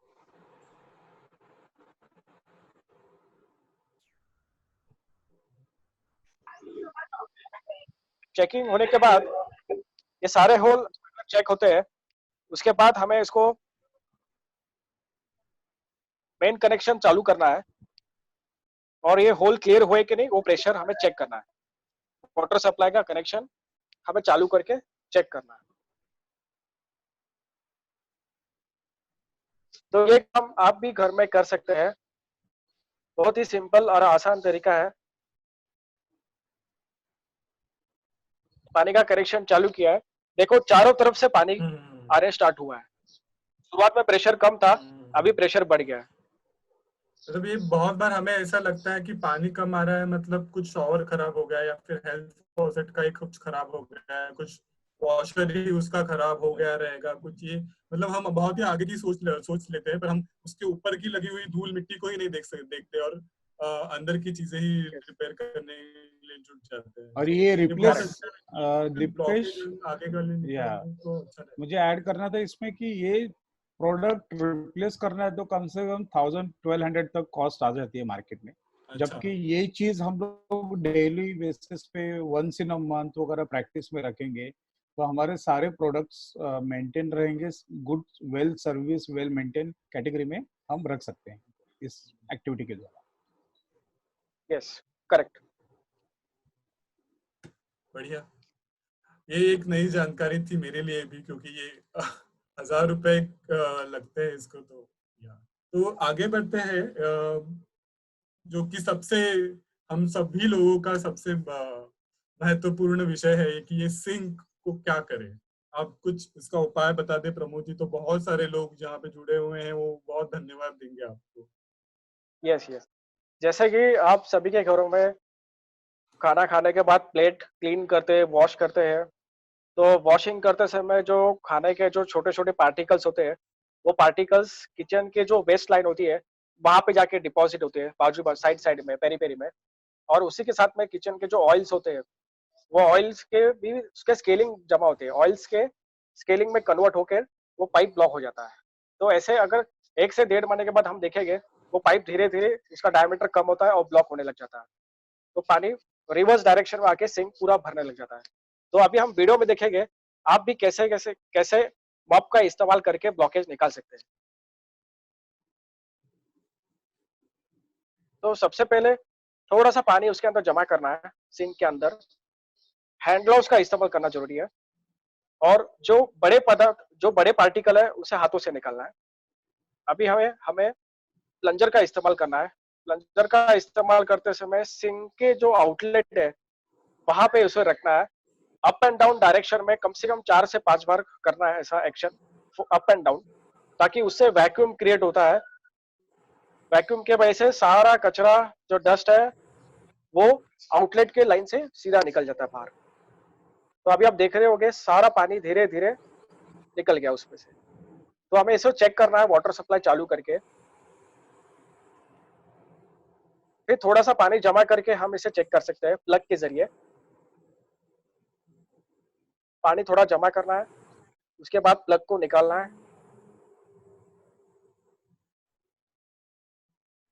चेकिंग होने के बाद ये सारे होल चेक होते हैं, उसके बाद हमें इसको मेन कनेक्शन चालू करना है और ये होल क्लियर हुए कि नहीं वो प्रेशर हमें चेक करना है। वाटर सप्लाई का कनेक्शन हमें चालू करके चेक करना है। तो ये काम आप भी घर में कर सकते हैं, बहुत ही सिंपल और आसान तरीका है। पानी का कनेक्शन चालू किया है, देखो चारों तरफ से पानी आने स्टार्ट हुआ है। शुरुआत में प्रेशर कम था, अभी प्रेशर बढ़ गया है। मतलब ये बहुत बार हमें ऐसा लगता है कि पानी कम आ रहा है, मतलब कुछ शॉवर खराब हो गया या फिर हेल्थ फॉसेट का ही कुछ खराब हो गया है, कुछ वॉशर ही उसका खराब हो गया रहेगा कुछ। ये मतलब हम बहुत ही आगे की सोच लेते हैं, पर हम उसके ऊपर की लगी हुई धूल मिट्टी को ही नहीं देखते और अंदर की चीजें ही रिपेयर करने के लिए जुट जाते हैं। और ये बहुत रिप्लेस अच्छा दीपेश, आगे का या तो अच्छा रहेगा। मुझे ऐड करना था इसमें कि ये प्रोडक्ट रिप्लेस करना है तो कम से कम 1000-1200 तक कॉस्ट आ जाती है मार्केट में। अच्छा। जबकि ये चीज हम लोग डेली बेसिस पे वंस इन अ मंथ वगैरह प्रैक्टिस में रखेंगे तो हमारे सारे प्रोडक्ट्स मेंटेन रहेंगे, good well service well maintain category में हम रख सकते हैं इस एक्टिविटी के द्वारा। Yes, correct. बढ़िया, ये एक नई जानकारी थी मेरे लिए भी, क्योंकि ये 1000 रुपए लगते हैं इसको। तो या तो आगे बढ़ते हैं, जो कि सबसे हम सभी लोगों का सबसे महत्वपूर्ण विषय है कि ये सिंक को क्या करें। आप कुछ इसका उपाय बता दे प्रमोद जी, तो बहुत सारे लोग जहाँ पे जुड़े हुए हैं वो बहुत धन्यवाद देंगे आपको। यस यस, जैसे कि आप सभी के घरों में खाना खाने के बाद प्लेट क्लीन करते हैं, वॉश करते हैं, तो वॉशिंग करते समय जो खाने के जो छोटे छोटे पार्टिकल्स होते हैं, वो पार्टिकल्स किचन के जो वेस्ट लाइन होती है वहां पे जाके डिपॉजिट होते हैं, बाजू साइड साइड में, पेरी पेरी में। और उसी के साथ में किचन के जो ऑयल्स होते हैं, वो ऑयल्स के भी उसके स्केलिंग जमा होते हैं, ऑयल्स के स्केलिंग में कन्वर्ट होकर वो पाइप ब्लॉक हो जाता है। तो ऐसे अगर 1 से 1.5 महीने के बाद हम देखेंगे, वो पाइप धीरे धीरे इसका डायमीटर कम होता है और ब्लॉक होने लग जाता है, तो पानी रिवर्स डायरेक्शन में आके सिंक पूरा भरने लग जाता है। तो अभी हम वीडियो में देखेंगे आप भी कैसे कैसे कैसे मॉप का इस्तेमाल करके ब्लॉकेज निकाल सकते हैं। तो सबसे पहले थोड़ा सा पानी उसके अंदर जमा करना है, सिंक के अंदर। हैंड ग्लव्स का इस्तेमाल करना जरूरी है, और जो बड़े पदार्थ, जो बड़े पार्टिकल है उसे हाथों से निकालना है। अभी हमें हमें प्लंजर का इस्तेमाल करना है। प्लंजर का इस्तेमाल करते समय सिंक के जो आउटलेट है वहां पे उसे रखना है। अप एंड डाउन डायरेक्शन में कम से कम 4 से 5 बार करना है ऐसा एक्शन, अप एंड डाउन, ताकि उससे वैक्यूम क्रिएट होता है। वैक्यूम के वजह से सारा कचरा जो डस्ट है वो आउटलेट के लाइन से सीधा निकल जाता है बाहर। तो अभी आप देख रहे होंगे सारा पानी धीरे धीरे निकल गया उसमें से। तो हमें इसे चेक करना है वाटर सप्लाई चालू करके। फिर थोड़ा सा पानी जमा करके हम इसे चेक कर सकते हैं प्लग के जरिए। पानी थोड़ा जमा करना है, उसके बाद प्लग को निकालना है,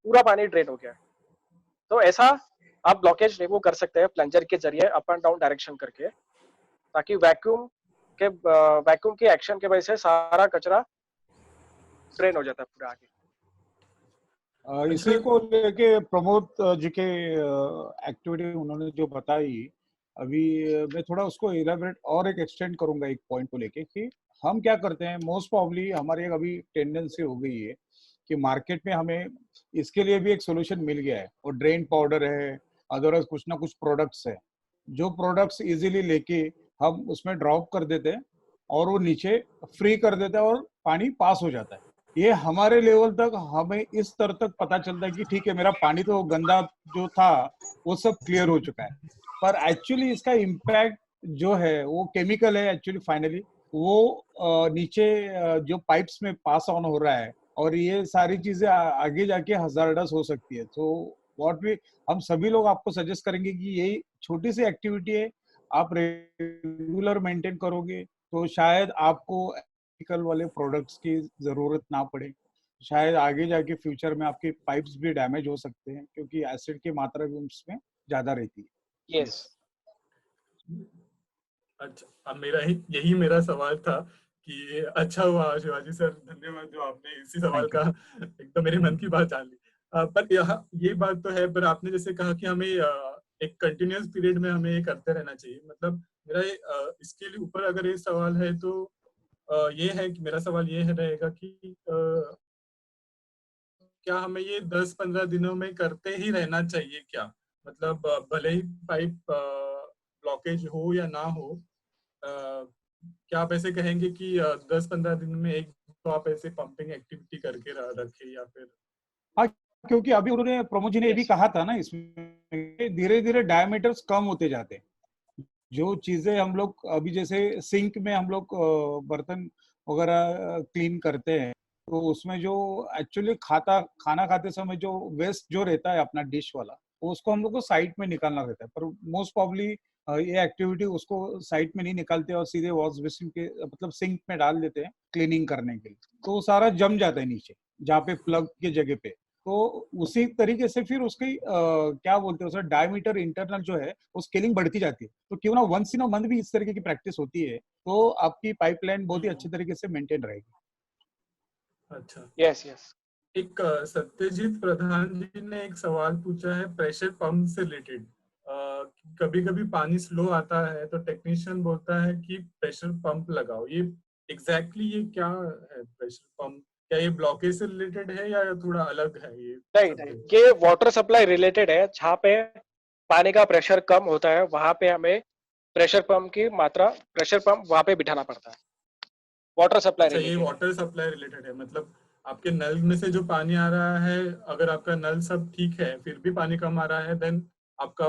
पूरा पानी ड्रेन हो गया है। तो ऐसा आप ब्लॉकेज रिमूव कर सकते हैं प्लंजर के जरिए अप एंड डाउन डायरेक्शन करके, ताकि वैक्यूम के एक्शन के वजह से सारा कचरा ड्रेन हो जाता है पूरा आगे। इसी को लेके प्रमोद जी के एक्टिविटी उन्होंने जो बताई, अभी मैं थोड़ा उसको इलेबरेट और एक एक्सटेंड करूंगा एक पॉइंट को लेके कि हम क्या करते हैं। मोस्ट प्रॉब्ली हमारी एक अभी टेंडेंसी हो गई है कि मार्केट में हमें इसके लिए भी एक सोल्यूशन मिल गया है, और ड्रेन पाउडर है, अदरवाइज कुछ ना कुछ प्रोडक्ट्स है जो प्रोडक्ट्स इजीली लेके हम उसमें ड्रॉप कर देते हैं और वो नीचे फ्री कर देता है और पानी पास हो जाता है। ये हमारे लेवल तक हमें इस स्तर तक पता चलता है कि ठीक है मेरा पानी तो गंदा जो था वो सब क्लियर हो चुका है, पर एक्चुअली इसका इम्पैक्ट जो है वो केमिकल है एक्चुअली फाइनली वो नीचे जो पाइप्स में पास ऑन हो रहा है और ये सारी चीजें आगे जाके हजारडस हो सकती है। तो व्हाट वी हम सभी लोग आपको सजेस्ट करेंगे कि यही छोटी सी एक्टिविटी है, आप रेगुलर मेंटेन करोगे तो शायद आपको केमिकल वाले प्रोडक्ट्स की जरूरत ना पड़े। शायद आगे जाके फ्यूचर में आपके पाइप्स भी डैमेज हो सकते हैं क्योंकि एसिड की मात्रा भी उसमें ज्यादा रहती है। यस अच्छा, अब मेरा ही यही मेरा सवाल था कि अच्छा हुआ शिवाजी सर, धन्यवाद जो आपने इसी सवाल थैंक यू। का एकदम मेरे मन की बात जान ली। पर यहाँ ये बात तो है, पर आपने जैसे कहा कि हमें एक कंटिन्यूअस पीरियड में हमें ये करते रहना चाहिए। मतलब मेरा इसके लिए ऊपर अगर ये सवाल है तो ये है कि मेरा सवाल ये रहेगा कि क्या हमें ये 10-15 दिनों में करते ही रहना चाहिए क्या? मतलब भले ही पाइप ब्लॉकेज हो या ना हो, क्या आप ऐसे कहेंगे कि 10-15 दिन में एक तो आप ऐसे पंपिंग एक्टिविटी करके रखें या फिर? हाँ, क्योंकि अभी उन्होंने प्रमोद जी ने ये भी यस कहा था ना इसमें धीरे धीरे डायमीटर्स कम होते जाते हैं। जो चीजें हम लोग अभी जैसे सिंक में हम लोग बर्तन वगैरह क्लीन करते हैं तो उसमें जो एक्चुअली खाना खाते समय जो वेस्ट जो रहता है अपना डिश वाला वो उसको हम लोग को साइड में निकालना रहता है, पर मोस्ट प्रॉब्ली ये एक्टिविटी उसको साइड में नहीं निकालते और सीधे वॉश बेसिन के मतलब सिंक में डाल देते हैं क्लीनिंग करने के लिए, तो वो सारा जम जाता है नीचे जहाँ पे प्लग की जगह पे। तो उसी तरीके से फिर उसकी क्या बोलते हैं उसे डायमीटर इंटरनल जो है वो स्केलिंग बढ़ती जाती है। तो क्यों ना वंस इन अ मंथ भी इस तरीके की प्रैक्टिस होती है तो आपकी पाइपलाइन बहुत ही अच्छे तरीके से मेंटेन रहेगी। अच्छा, यस यस एक सत्यजीत प्रधान जी ने एक सवाल पूछा है प्रेशर पंप से रिलेटेड। कभी कभी पानी स्लो आता है तो टेक्नीशियन बोलता है कि प्रेशर पंप लगाओ। ये ये क्या है प्रेशर पंप? क्या ये ब्लॉकेज से रिलेटेड है या थोड़ा अलग है ये नहीं नहीं, सब्जेक्ट? ये वाटर सप्लाई रिलेटेड है। जहाँ पे पानी का प्रेशर कम होता है वहां पे हमें प्रेशर पंप वहां पे बिठाना पड़ता है। वाटर सप्लाई अच्छा, ये रिलेटेड है। वाटर सप्लाई रिलेटेड है। मतलब आपके नल में से जो पानी आ रहा है, अगर आपका नल सब ठीक है फिर भी पानी कम आ रहा है, देन आपका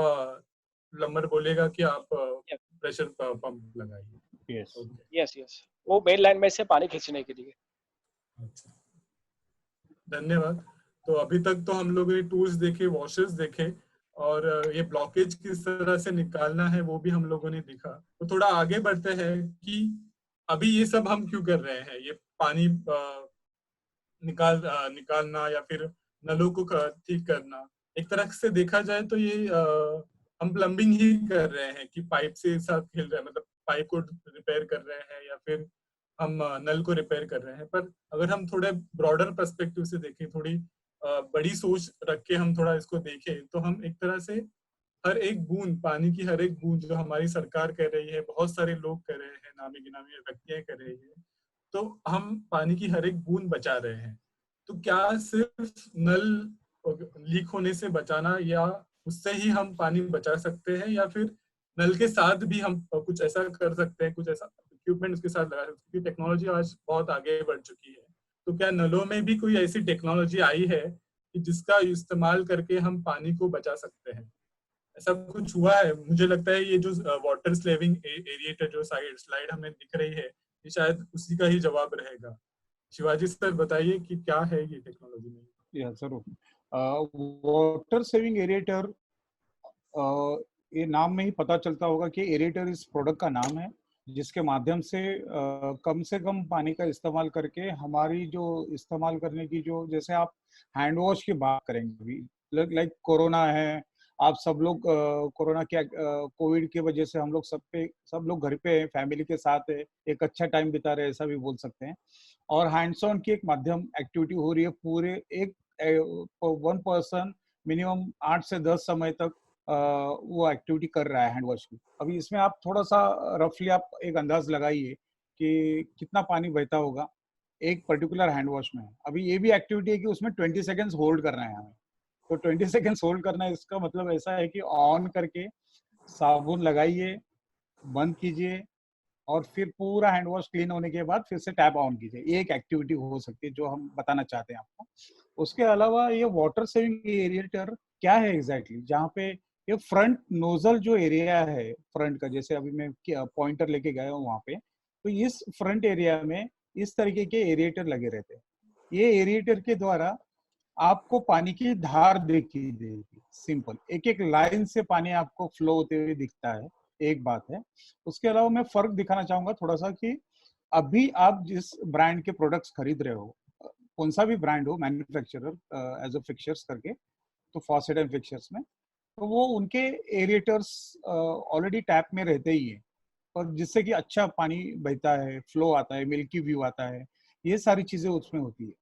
प्लम्बर बोलेगा कि आप प्रेशर पंप लगाइए। Yes okay. यस यस, वो मेन लाइन में से पानी खींचने के लिए। अच्छा, धन्यवाद। तो अभी तक तो हम लोग ये टूल्स देखे, वॉशर्स देखे, और ये ब्लॉकेज किस तरह से निकालना है वो भी हम लोगों ने देखा। तो थोड़ा आगे बढ़ते हैं कि अभी ये सब हम क्यों कर रहे हैं। ये पानी निकालना या फिर नलों को ठीक करना, एक तरह से देखा जाए तो ये हम प्लम्बिंग ही कर रहे हैं कि पाइप से साथ खेल रहे हैं। मतलब पाइप को रिपेयर कर रहे हैं या फिर हम नल को रिपेयर कर रहे हैं। पर अगर हम थोड़े ब्रॉडर पर्सपेक्टिव से देखें, थोड़ी बड़ी सोच रख के हम थोड़ा इसको देखें, तो हम एक तरह से हर एक बूंद पानी की, हर एक बूंद जो हमारी सरकार कह रही है, बहुत सारे लोग कह रहे हैं, नामी गिनामी व्यक्तियां कह रही है, तो हम पानी की हर एक बूंद बचा रहे हैं। तो क्या सिर्फ नल लीक होने से बचाना या उससे ही हम पानी बचा सकते हैं, या फिर नल के साथ भी हम कुछ ऐसा कर सकते हैं, कुछ ऐसा इक्विपमेंट उसके साथ लगा सकते हैं? क्योंकि टेक्नोलॉजी आज बहुत आगे बढ़ चुकी है। तो क्या नलों में भी कोई ऐसी टेक्नोलॉजी आई है कि जिसका इस्तेमाल करके हम पानी को बचा सकते हैं? ऐसा कुछ हुआ है? मुझे लगता है ये जो वाटर स्लेविंग एरिएटर जो स्लाइड हमें दिख रही है, ये शायद उसी का ही जवाब रहेगा। शिवाजी सर बताइए कि क्या है ये टेक्नोलॉजी में? या जरूर। वाटर सेविंग एरेटर, ये नाम में ही पता चलता होगा कि एरेटर इस प्रोडक्ट का नाम है जिसके माध्यम से कम पानी का इस्तेमाल करके हमारी जो इस्तेमाल करने की जो, जैसे आप हैंड वॉश की बात करेंगे, लाइक कोरोना है, आप सब लोग कोरोना के कोविड की वजह से हम लोग सब लोग घर पे हैं, फैमिली के साथ है, एक अच्छा टाइम बिता रहे हैं, ऐसा भी बोल सकते हैं। और हैंड्स ऑन की एक माध्यम एक्टिविटी हो रही है, पूरे एक वन पर्सन मिनिमम 8 से 10 समय तक वो एक्टिविटी कर रहा है हैंड वॉश की। अभी इसमें आप थोड़ा सा रफली आप एक अंदाज लगाइए कि कितना पानी बहता होगा एक पर्टिकुलर हैंड वॉश में। अभी ये भी एक्टिविटी है कि उसमें 20 सेकेंड्स होल्ड करना है हमें, तो 20 सेकेंड्स होल्ड करना, इसका मतलब ऐसा है कि ऑन करके साबुन लगाइए, बंद कीजिए और फिर पूरा हैंड वॉश क्लीन होने के बाद फिर से टैप ऑन कीजिए। ये एक एक्टिविटी हो सकती है जो हम बताना चाहते हैं आपको। उसके अलावा ये वाटर सेविंग एरिएटर क्या है एग्जैक्टली, जहाँ पे ये फ्रंट नोजल जो एरिया है फ्रंट का, जैसे अभी मैं पॉइंटर लेके गया हूँ वहाँ पे, तो इस फ्रंट एरिया में इस तरीके के एरिएटर लगे रहते हैं। ये एरिएटर के द्वारा आपको पानी की धार दिखी देगी, सिंपल एक एक लाइन से पानी आपको फ्लो होते हुए दिखता है, एक बात है। उसके अलावा मैं फर्क दिखाना चाहूंगा थोड़ा सा कि अभी आप जिस ब्रांड के प्रोडक्ट्स खरीद रहे हो, कौन सा भी ब्रांड हो, मैन्युफैक्चरर एज अ फिक्चर्स करके, तो फॉसेट एंड फिक्चर्स में, तो वो उनके एरिएटर्स ऑलरेडी टैप में रहते ही है, और जिससे कि अच्छा पानी बहता है, फ्लो आता है, मिल्की व्यू आता है, ये सारी चीजें उसमें होती है।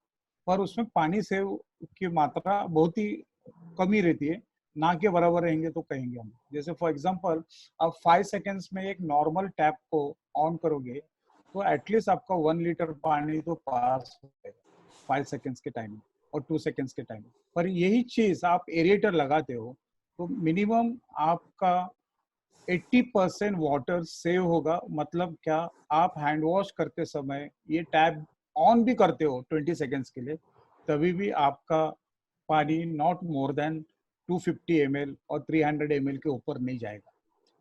पर उसमें पानी से की मात्रा बहुत ही कमी रहती है, ना के बराबर रहेंगे तो कहेंगे हम। जैसे फॉर एग्जांपल आप 5 सेकेंड्स में एक नॉर्मल टैप को ऑन करोगे तो एटलीस्ट आपका 1 लीटर पानी तो पास हो जाएगा 5 सेकेंड्स के टाइम में और 2 सेकेंड्स के टाइम में। पर यही चीज आप एरिएटर लगाते हो तो मिनिमम आपका 80% वाटर सेव होगा। मतलब क्या, आप हैंड वॉश करते समय ये टैप ऑन भी करते हो 20 सेकेंड्स के लिए, तभी भी आपका पानी नॉट मोर देन 250 ml और 300 ml के ऊपर नहीं जाएगा।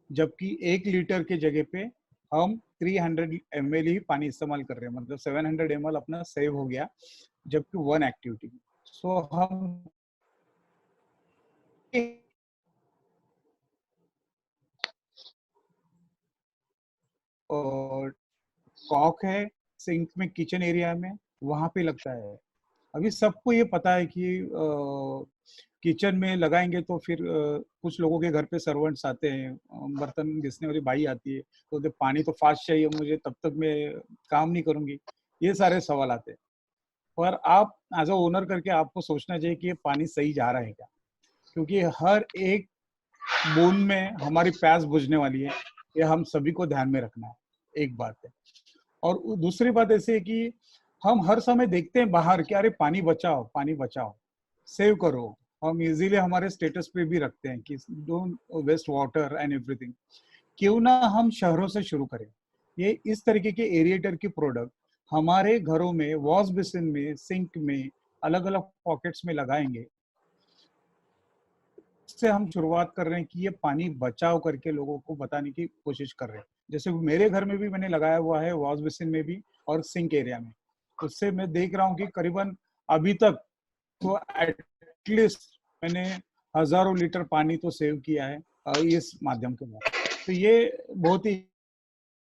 जबकि 1 लीटर के जगह पे हम 300 ml ही पानी इस्तेमाल कर रहे हैं, मतलब 700 ml अपना सेव हो गया, जबकि 1 एक्टिविटी। सो हम और कॉक है सिंक में, किचन एरिया में, वहां पे लगता है। अभी सबको ये पता है कि किचन में लगाएंगे तो फिर कुछ लोगों के घर पे सर्वेंट्स आते हैं, बर्तन घिसने वाली बाई आती है, तो पानी तो फास्ट चाहिए मुझे, तब तक मैं काम नहीं करूंगी, ये सारे सवाल आते हैं। पर आप एज अ ओनर करके आपको सोचना चाहिए कि ये पानी सही जा रहा है क्या, क्योंकि हर एक बूंद में हमारी प्यास बुझने वाली है, ये हम सभी को ध्यान में रखना है, एक बात है। और दूसरी बात ऐसी है कि हम हर समय देखते हैं बाहर कि अरे पानी बचाओ, पानी बचाओ, सेव करो, हम इजीली हमारे स्टेटस पे भी रखते हैं कि don't waste water and everything. क्यों ना हम शहरों से शुरू करें, ये इस तरीके के एरिएटर की प्रोडक्ट हमारे घरों में, वॉश बेसिन में, सिंक में, अलग अलग पॉकेट्स में लगाएंगे। से हम शुरुआत कर रहे हैं कि ये पानी बचाव करके लोगों को बताने की कोशिश कर रहे हैं। जैसे मेरे घर में भी मैंने लगाया हुआ है, वॉश बेसिन में भी और सिंक एरिया में। उससे मैं देख रहा हूँ कि करीबन अभी तक तो एटलीस्ट मैंने हजारों लीटर पानी तो सेव किया है इस माध्यम के द्वारा। तो ये बहुत ही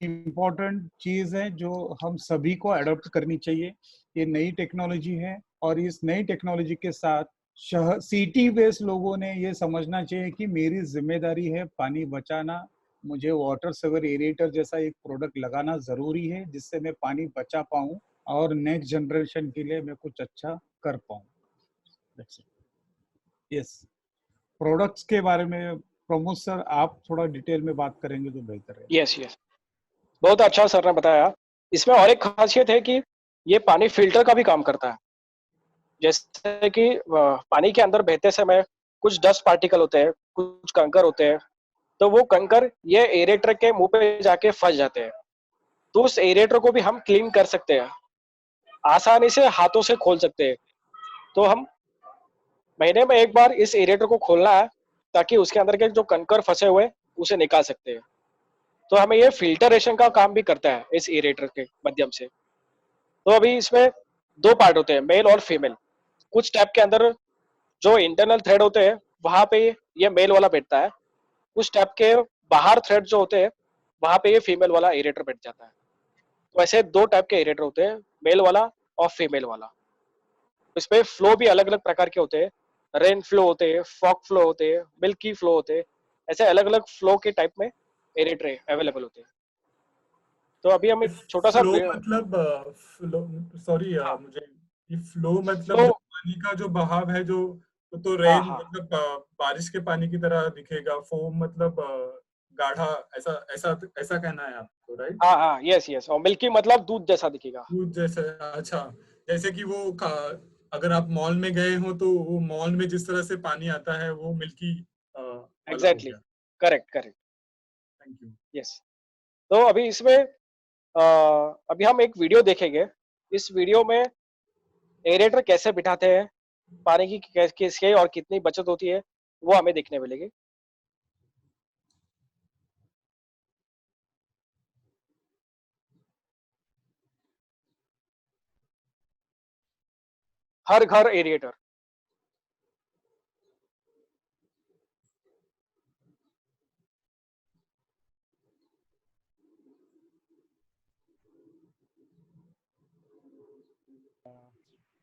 इम्पोर्टेंट चीज है जो हम सभी को अडॉप्ट करनी चाहिए। ये नई टेक्नोलॉजी है और इस नई टेक्नोलॉजी के साथ सिटी बेस्ड लोगों ने ये समझना चाहिए कि मेरी जिम्मेदारी है पानी बचाना, मुझे वाटर सेवर एरिएटर जैसा एक प्रोडक्ट लगाना जरूरी है जिससे मैं पानी बचा पाऊं और नेक्स्ट जनरेशन के लिए मैं कुछ अच्छा कर पाऊं। यस, प्रोडक्ट्स के बारे में प्रमोद सर आप थोड़ा डिटेल में बात करेंगे तो बेहतर है। यस यस, बहुत अच्छा सर ने बताया। इसमें और एक खासियत है कि ये पानी फिल्टर का भी काम करता है। जैसे कि पानी के अंदर बहते समय कुछ डस्ट पार्टिकल होते हैं, कुछ कंकर होते हैं, तो वो कंकर ये एरेटर के मुंह पे जाके फंस जाते हैं। तो उस एरेटर को भी हम क्लीन कर सकते हैं, आसानी से हाथों से खोल सकते हैं। तो हम महीने में एक बार इस एरेटर को खोलना है ताकि उसके अंदर के जो कंकर फंसे हुए उसे निकाल सकते हैं। तो हमें ये फिल्टरेशन का काम भी करता है इस एरेटर के माध्यम से। तो अभी इसमें 2 पार्ट होते हैं, मेल और फीमेल। कुछ टैप के अंदर जो इंटरनल थ्रेड होते हैं वहां पे ये मेल वाला बैठता है, कुछ टैप के बाहर थ्रेड जो होते हैं वहां पे ये फीमेल वाला एरेटर बैठ जाता है। तो ऐसे 2 टाइप के एरेटर होते हैं, मेल वाला और फीमेल वाला। इसमें फ्लो भी अलग अलग प्रकार के होते हैं, रेन फ्लो होते हैं, फॉग फ्लो होते हैं, मिल्की फ्लो होते हैं, ऐसे अलग अलग फ्लो के टाइप में एरेटर अवेलेबल होते हैं। तो अभी हम एक छोटा सा फ्लो मतलब फ्लो, सॉरी मुझे ये फ्लो मतलब फ्लो, जो पानी का जो बहाव है, जो तो हाँ रेन हाँ मतलब बारिश के पानी की तरह दिखेगा, फोम मतलब गाढ़ा, ऐसा ऐसा ऐसा कहना है आपको, राइट? हाँ हाँ, यस यस, और मिल्की मतलब दूध जैसा दिखेगा। दूध जैसे, अच्छा, जैसे कि वो अगर आप मॉल में गए हो तो वो मॉल में जिस तरह से पानी आता है वो मिल्की वाला हो एग्जैक्टली, गया। Correct correct, thank you. Yes. तो अभी इसमें अभी हम एक वीडियो देखेंगे। इस वीडियो में एरेटर कैसे बिठाते हैं, पानी की किसके और कितनी बचत होती है, वो हमें देखने मिलेगी। हर घर एरिएटर।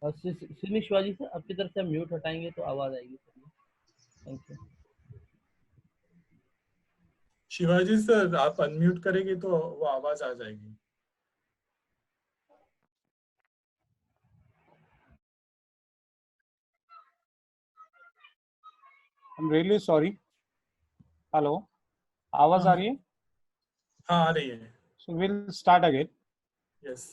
सुनील शिवाजी सर, आपकी तरफ से म्यूट हटाएंगे तो आवाज आएगी sir. Thank you. Shivaji sir, आप अनम्यूट करेंगे तो वो आवाज आ जाएगी। I'm really sorry. हेलो, आवाज आ रही है? हाँ आ रही है। So we'll start again. Yes.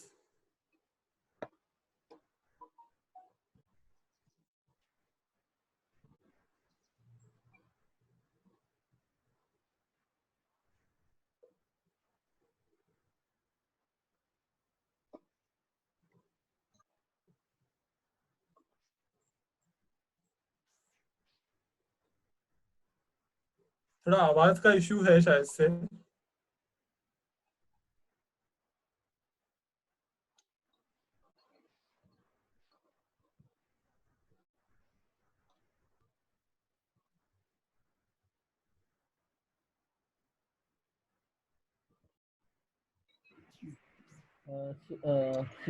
थोड़ा आवाज का इश्यू है शायद से।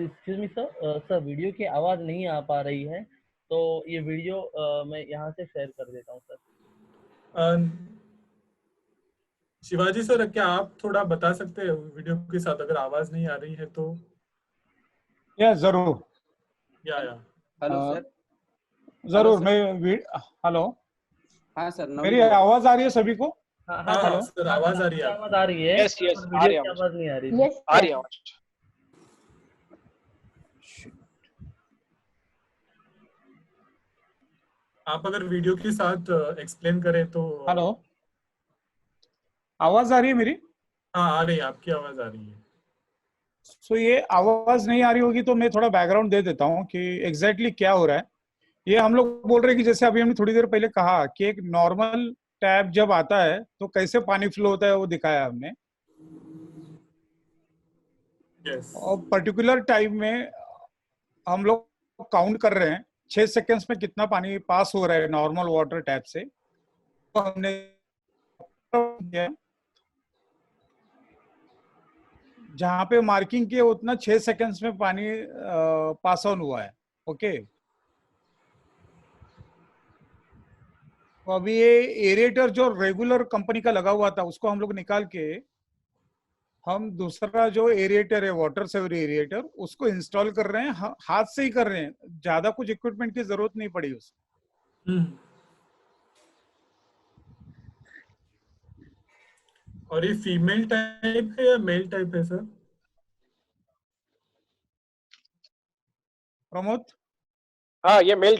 Excuse me sir, sir video की आवाज नहीं आ पा रही है, तो ये वीडियो मैं यहाँ से शेयर कर देता हूँ सर। शिवाजी सर, क्या आप थोड़ा बता सकते हैं वीडियो के साथ अगर आवाज नहीं आ रही है तो? या जरूर। या हेलो अ, सर। जरूर। सर। मैं हेलो, हाँ सर, मेरी नवनीत बोल आवाज आ रही है सभी को? हाँ हाँ हाँ हाँ सर, आवाज आ रही है। आवाज आ रही है, यस यस, पर आ रही वीडियो है की आवाज, आवाज नहीं आ रही है। आ रही है आवाज। आप अगर वीडियो के साथ एक्सप्लेन करें तो। हेलो, आवाज आ रही है मेरी? हाँ आ रही है, आपकी आवाज आ रही है। सो ये आवाज नहीं आ रही होगी तो मैं थोड़ा बैकग्राउंड दे देता हूँ कि एग्जैक्टली क्या हो रहा है। ये हम लोग बोल रहे हैं कि जैसे अभी हमने थोड़ी देर पहले कहा कि एक नॉर्मल टैप जब आता है तो कैसे पानी फ्लो होता है वो दिखाया हमने। यस। और पर्टिकुलर टाइम में हम लोग काउंट कर रहे हैं 6 सेकेंड्स में कितना पानी पास हो रहा है नॉर्मल वाटर टैप से। तो हमने जहां पे मार्किंग किया उतना 6 सेकेंड्स में पानी पास ऑन हुआ है। ओके, तो अभी ये एरेटर जो रेगुलर कंपनी का लगा हुआ था उसको हम लोग निकाल के हम दूसरा जो एरिएटर है वाटर सेवर एरिएटर उसको इंस्टॉल कर रहे हैं। हाथ से ही कर रहे हैं, ज्यादा कुछ इक्विपमेंट की जरूरत नहीं पड़ी उसको। और ये फीमेल टाइप है या मेल टाइप है सर? प्रमोद, हाँ, ये मेल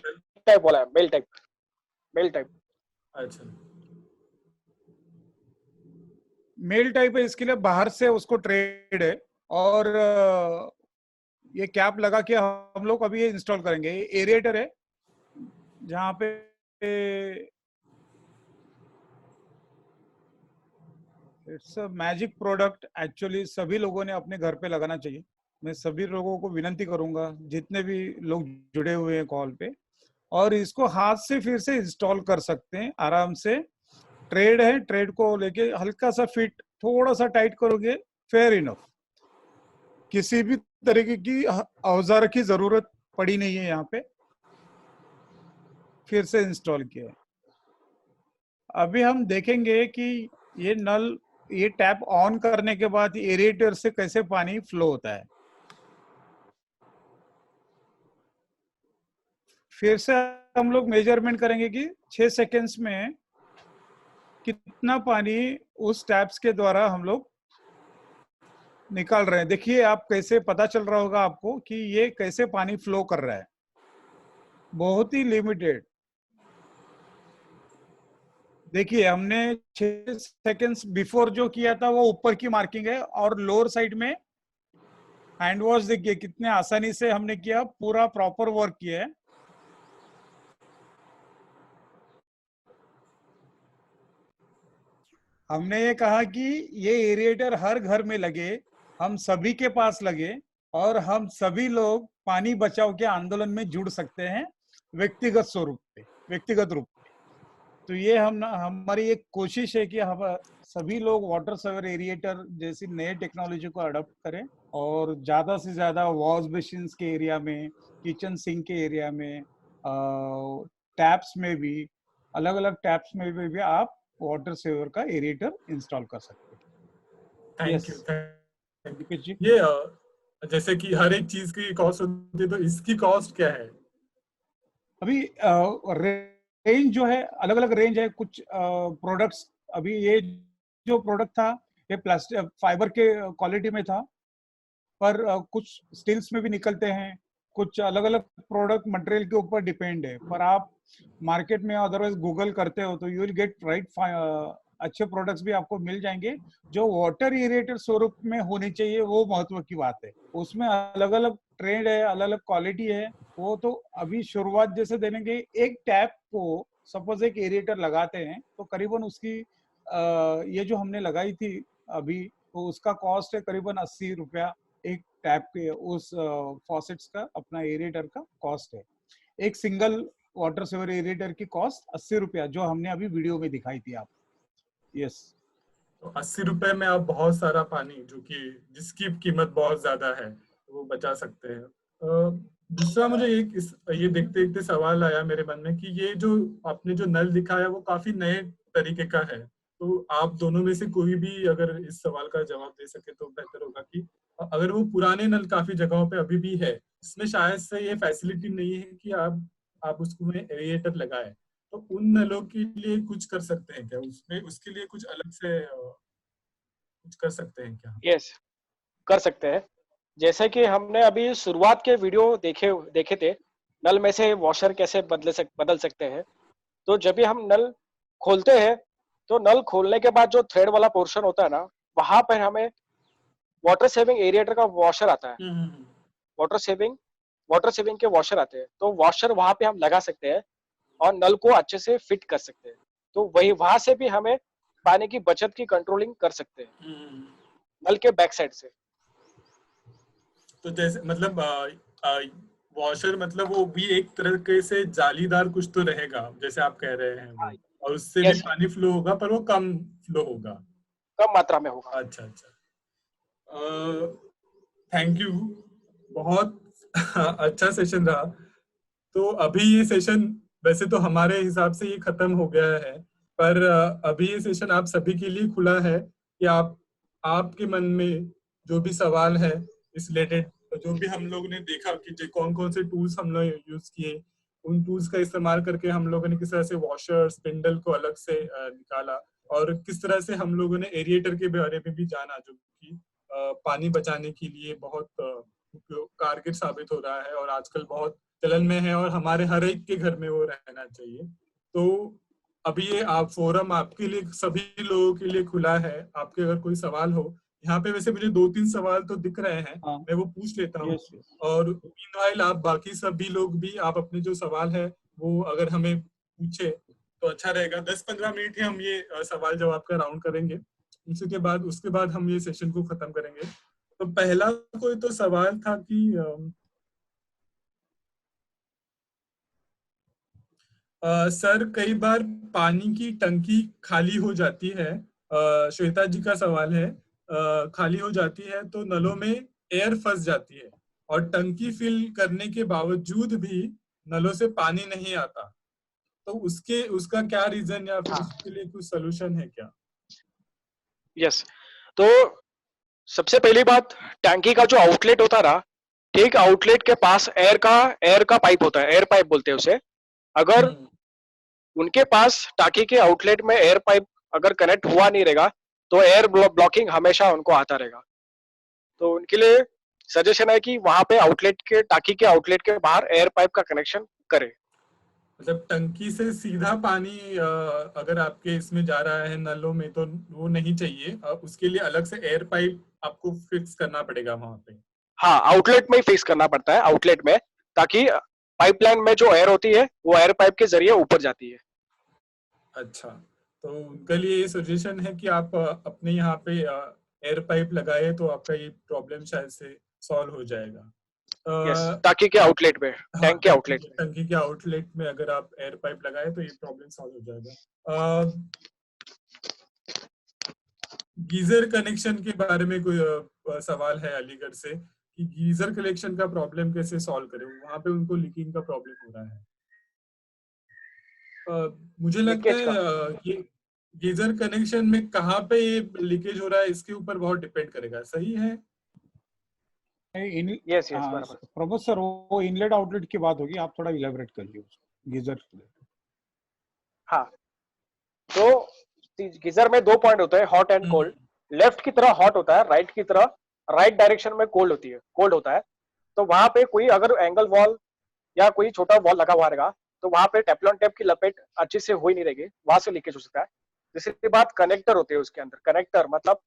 टाइप बोला है, मेल टाइप, मेल टाइप। अच्छा, मेल टाइप है, इसके लिए बाहर से उसको ट्रेड है। और ये कैप लगा के हम लोग अभी ये इंस्टॉल करेंगे। ये एरिएटर है जहाँ पे it's a magic product. Actually सभी लोगों ने अपने घर पे लगाना चाहिए। मैं सभी लोगों को विनती करूंगा जितने भी लोग जुड़े हुए हैं कॉल पे, और इसको हाथ से फिर से इंस्टॉल कर सकते हैं आराम से। ट्रेड है, ट्रेड को लेके हल्का सा फिट थोड़ा सा टाइट करोगे, फेयर इनफ। किसी भी तरीके की औजार की जरूरत पड़ी नहीं है यहाँ पे। फिर से इंस्टॉल किया है। अभी हम देखेंगे कि ये नल, ये टैप ऑन करने के बाद एरिएटर से कैसे पानी फ्लो होता है। फिर से हम लोग मेजरमेंट करेंगे कि 6 सेकेंड्स में कितना पानी उस टैप्स के द्वारा हम लोग निकाल रहे हैं। देखिए आप कैसे पता चल रहा होगा आपको कि ये कैसे पानी फ्लो कर रहा है। बहुत ही लिमिटेड। देखिए हमने 6 सेकंड्स बिफोर जो किया था वो ऊपर की मार्किंग है, और लोअर साइड में हैंड वॉश देखिए कितने आसानी से हमने किया, पूरा प्रॉपर वर्क किया है। हमने ये कहा कि ये एरिएटर हर घर में लगे, हम सभी के पास लगे, और हम सभी लोग पानी बचाओ के आंदोलन में जुड़ सकते हैं व्यक्तिगत स्वरूप पे, व्यक्तिगत रूप में। तो ये हमारी एक कोशिश है कि हम सभी लोग वाटर सेवर एरिएटर जैसी नए टेक्नोलॉजी को अडॉप्ट करें, और ज्यादा से ज्यादा वॉश बेसिन के एरिया में, किचन सिंक के एरिया में, टैप्स में भी, अलग अलग टैप्स में भी आप वाटर सेवर का एरिएटर इंस्टॉल कर सकते हैं। Thank Yes. यू। दीपेश जी, ये जैसे कि हर एक चीज की कॉस्ट होती है, तो इसकी कॉस्ट क्या है? अभी रेंज जो है अलग अलग रेंज है। कुछ प्रोडक्ट्स, अभी ये जो प्रोडक्ट था ये प्लास्टिक फाइबर के क्वालिटी में था, पर कुछ स्टील्स में भी निकलते हैं, कुछ अलग अलग प्रोडक्ट मटेरियल के ऊपर डिपेंड है। पर आप मार्केट में अदरवाइज गूगल करते हो तो यू विल गेट राइट अच्छे प्रोडक्ट्स भी आपको मिल जाएंगे। जो वाटर एरिएटर स्वरूप में होनी चाहिए वो महत्व की बात है। उसमें अलग अलग ट्रेंड है, अलग अलग क्वालिटी है। वो तो अभी शुरुआत जैसे देने के, एक टैप को सपोज एक एरिएटर लगाते हैं तो करीबन उसकी ये जो हमने लगाई थी अभी, तो उसका कॉस्ट है करीबन 80 रुपया। एक टैप के उस फॉसेट्स का अपना एरिएटर का कॉस्ट है। एक सिंगल वाटर सेवर एरिएटर की कॉस्ट 80 रुपया, जो हमने अभी वीडियो में दिखाई थी आप। यस। तो 80 रुपए में आप बहुत सारा पानी, जो कि जिसकी कीमत बहुत ज्यादा है, वो बचा सकते हैं। दूसरा मुझे ये देखते देखते सवाल आया मेरे मन में कि ये जो आपने जो नल दिखाया वो काफी नए तरीके का है। तो आप दोनों में से कोई भी अगर इस सवाल का जवाब दे सके तो बेहतर होगा कि अगर वो पुराने नल काफी जगहों पे अभी भी है, इसमें शायद से ये फैसिलिटी नहीं है कि आप उसको में एरिएटर लगाए, तो उन नलों के लिए कुछ कर सकते हैं क्या? उसमें उसके लिए कुछ अलग से कुछ कर सकते हैं क्या? यस, कर सकते हैं। जैसे कि हमने अभी शुरुआत के वीडियो देखे थे, नल में से वॉशर कैसे बदल सकते हैं। तो जब भी हम नल खोलते हैं, तो नल खोलने के बाद जो थ्रेड वाला पोर्शन होता है ना, वहां पर हमें वाटर सेविंग एरिएटर का वॉशर आता है। वाटर सेविंग के वॉशर आते हैं, तो वॉशर वहां पे हम लगा सकते हैं और नल को अच्छे से फिट कर सकते हैं। तो वही वहां से भी हमें पानी की बचत की कंट्रोलिंग कर सकते हैं नल के बैक साइड से। तो जैसे मतलब वॉशर मतलब वो भी एक तरह से जालीदार कुछ तो रहेगा, जैसे आप कह रहे हैं वो, और उससे भी यस, पानी फ्लो होगा, पर वो कम फ्लो होगा। कम मात्रा में होगा। अच्छा अच्छा, थैंक यू, बहुत अच्छा सेशन रहा। तो अभी ये सेशन वैसे तो हमारे हिसाब से ये खत्म हो गया है, पर अभी ये सेशन आप सभी के लिए खुला है कि आपके मन में जो भी सवाल है इस रिलेटेड, जो भी हम लोगों ने देखा कि कौन कौन से टूल्स हम लोग यूज किए, उन टूल्स का इस्तेमाल करके हम लोगों ने किस तरह से वॉशर स्पिंडल को अलग से निकाला, और किस तरह से हम लोगों ने एरिएटर के बारे में भी जाना, जो कि पानी बचाने के लिए बहुत कारगर साबित हो रहा है और आजकल बहुत चलन में है, और हमारे हर एक के घर में वो रहना चाहिए। तो अभी ये आप फोरम आपके लिए, सभी लोगों के लिए खुला है। आपके अगर कोई सवाल हो, यहाँ पे वैसे मुझे 2-3 सवाल तो दिख रहे हैं, हाँ। मैं वो पूछ लेता हूँ। Yes yes. और मीनवाइल आप बाकी सभी लोग भी आप अपने जो सवाल है वो अगर हमें पूछे तो अच्छा रहेगा। 10-15 मिनट ही हम ये सवाल जवाब का राउंड करेंगे, उसके बाद हम ये सेशन को खत्म करेंगे। तो पहला कोई तो सवाल था कि सर कई बार पानी की टंकी खाली हो जाती है, श्वेता जी का सवाल है, खाली हो जाती है तो नलों में एयर फंस जाती है और टंकी फिल करने के बावजूद भी नलों से पानी नहीं आता, तो उसका क्या रीजन या फिर उसके लिए कुछ सोल्यूशन है क्या? यस, तो सबसे पहली बात, टैंकी का जो आउटलेट होता है ना, ठीक आउटलेट के पास एयर का पाइप होता है, एयर पाइप बोलते हैं उसे। अगर उनके पास टाकी के आउटलेट में एयर पाइप अगर कनेक्ट हुआ नहीं रहेगा तो एयर ब्लॉकिंग हमेशा उनको आता रहेगा। तो उनके लिए सजेशन है कि वहां पे टाकी के आउटलेट के बाहर एयर पाइप का कनेक्शन करें। मतलब टंकी से सीधा पानी अगर आपके इसमें जा रहा है नलों में तो वो नहीं चाहिए, उसके लिए अलग से एयर पाइप आपको फिक्स करना पड़ेगा वहां पे। हाँ, आउटलेट में ही फिक्स करना पड़ता है, आउटलेट में, ताकि पाइपलाइन में जो एयर होती है वो एयर पाइप के जरिए ऊपर जाती है। अच्छा, तो उनके लिए ये सजेशन है कि आप अपने यहाँ पे एयर पाइप लगाए तो आपका ये प्रॉब्लम शायद से सॉल्व हो जाएगा। यस, अ, टाकी के आउटलेट में, हाँ, टैंक के आउटलेट में। टंकी के आउटलेट में अगर आप एयर पाइप लगाए तो ये प्रॉब्लम सॉल्व हो जाएगा। गीजर कनेक्शन के बारे में कोई सवाल है अलीगढ़ से कि गीजर कनेक्शन का प्रॉब्लम कैसे सॉल्व करें, वहां पे उनको लीकिंग का प्रॉब्लम हो रहा है। मुझे लगता लीकेज है का, ये गीजर कनेक्शन में कहाँ पे ये लीकेज हो रहा है इसके ऊपर बहुत डिपेंड करेगा, सही है? यस यस, बराबर। प्रमोद सर, वो इनलेट आउटलेट की बात होगी, आप थोड़ा इलेबोरेट करिए उसको गीजर। हाँ, तो गीजर में 2 पॉइंट होते हैं, हॉट एंड कोल्ड। लेफ्ट की तरह हॉट होता है, राइट की तरह, राइट डायरेक्शन में कोल्ड होती है, कोल्ड होता है। तो वहां पे कोई अगर एंगल वॉल या कोई छोटा वॉल लगा हुआ रहेगा तो वहां पे टेफ्लॉन टेप की लपेट अच्छे से हो ही नहीं रहेगी, वहां से लीकेज हो सकता है। दूसरी बात, कनेक्टर होते हैं उसके अंदर। कनेक्टर मतलब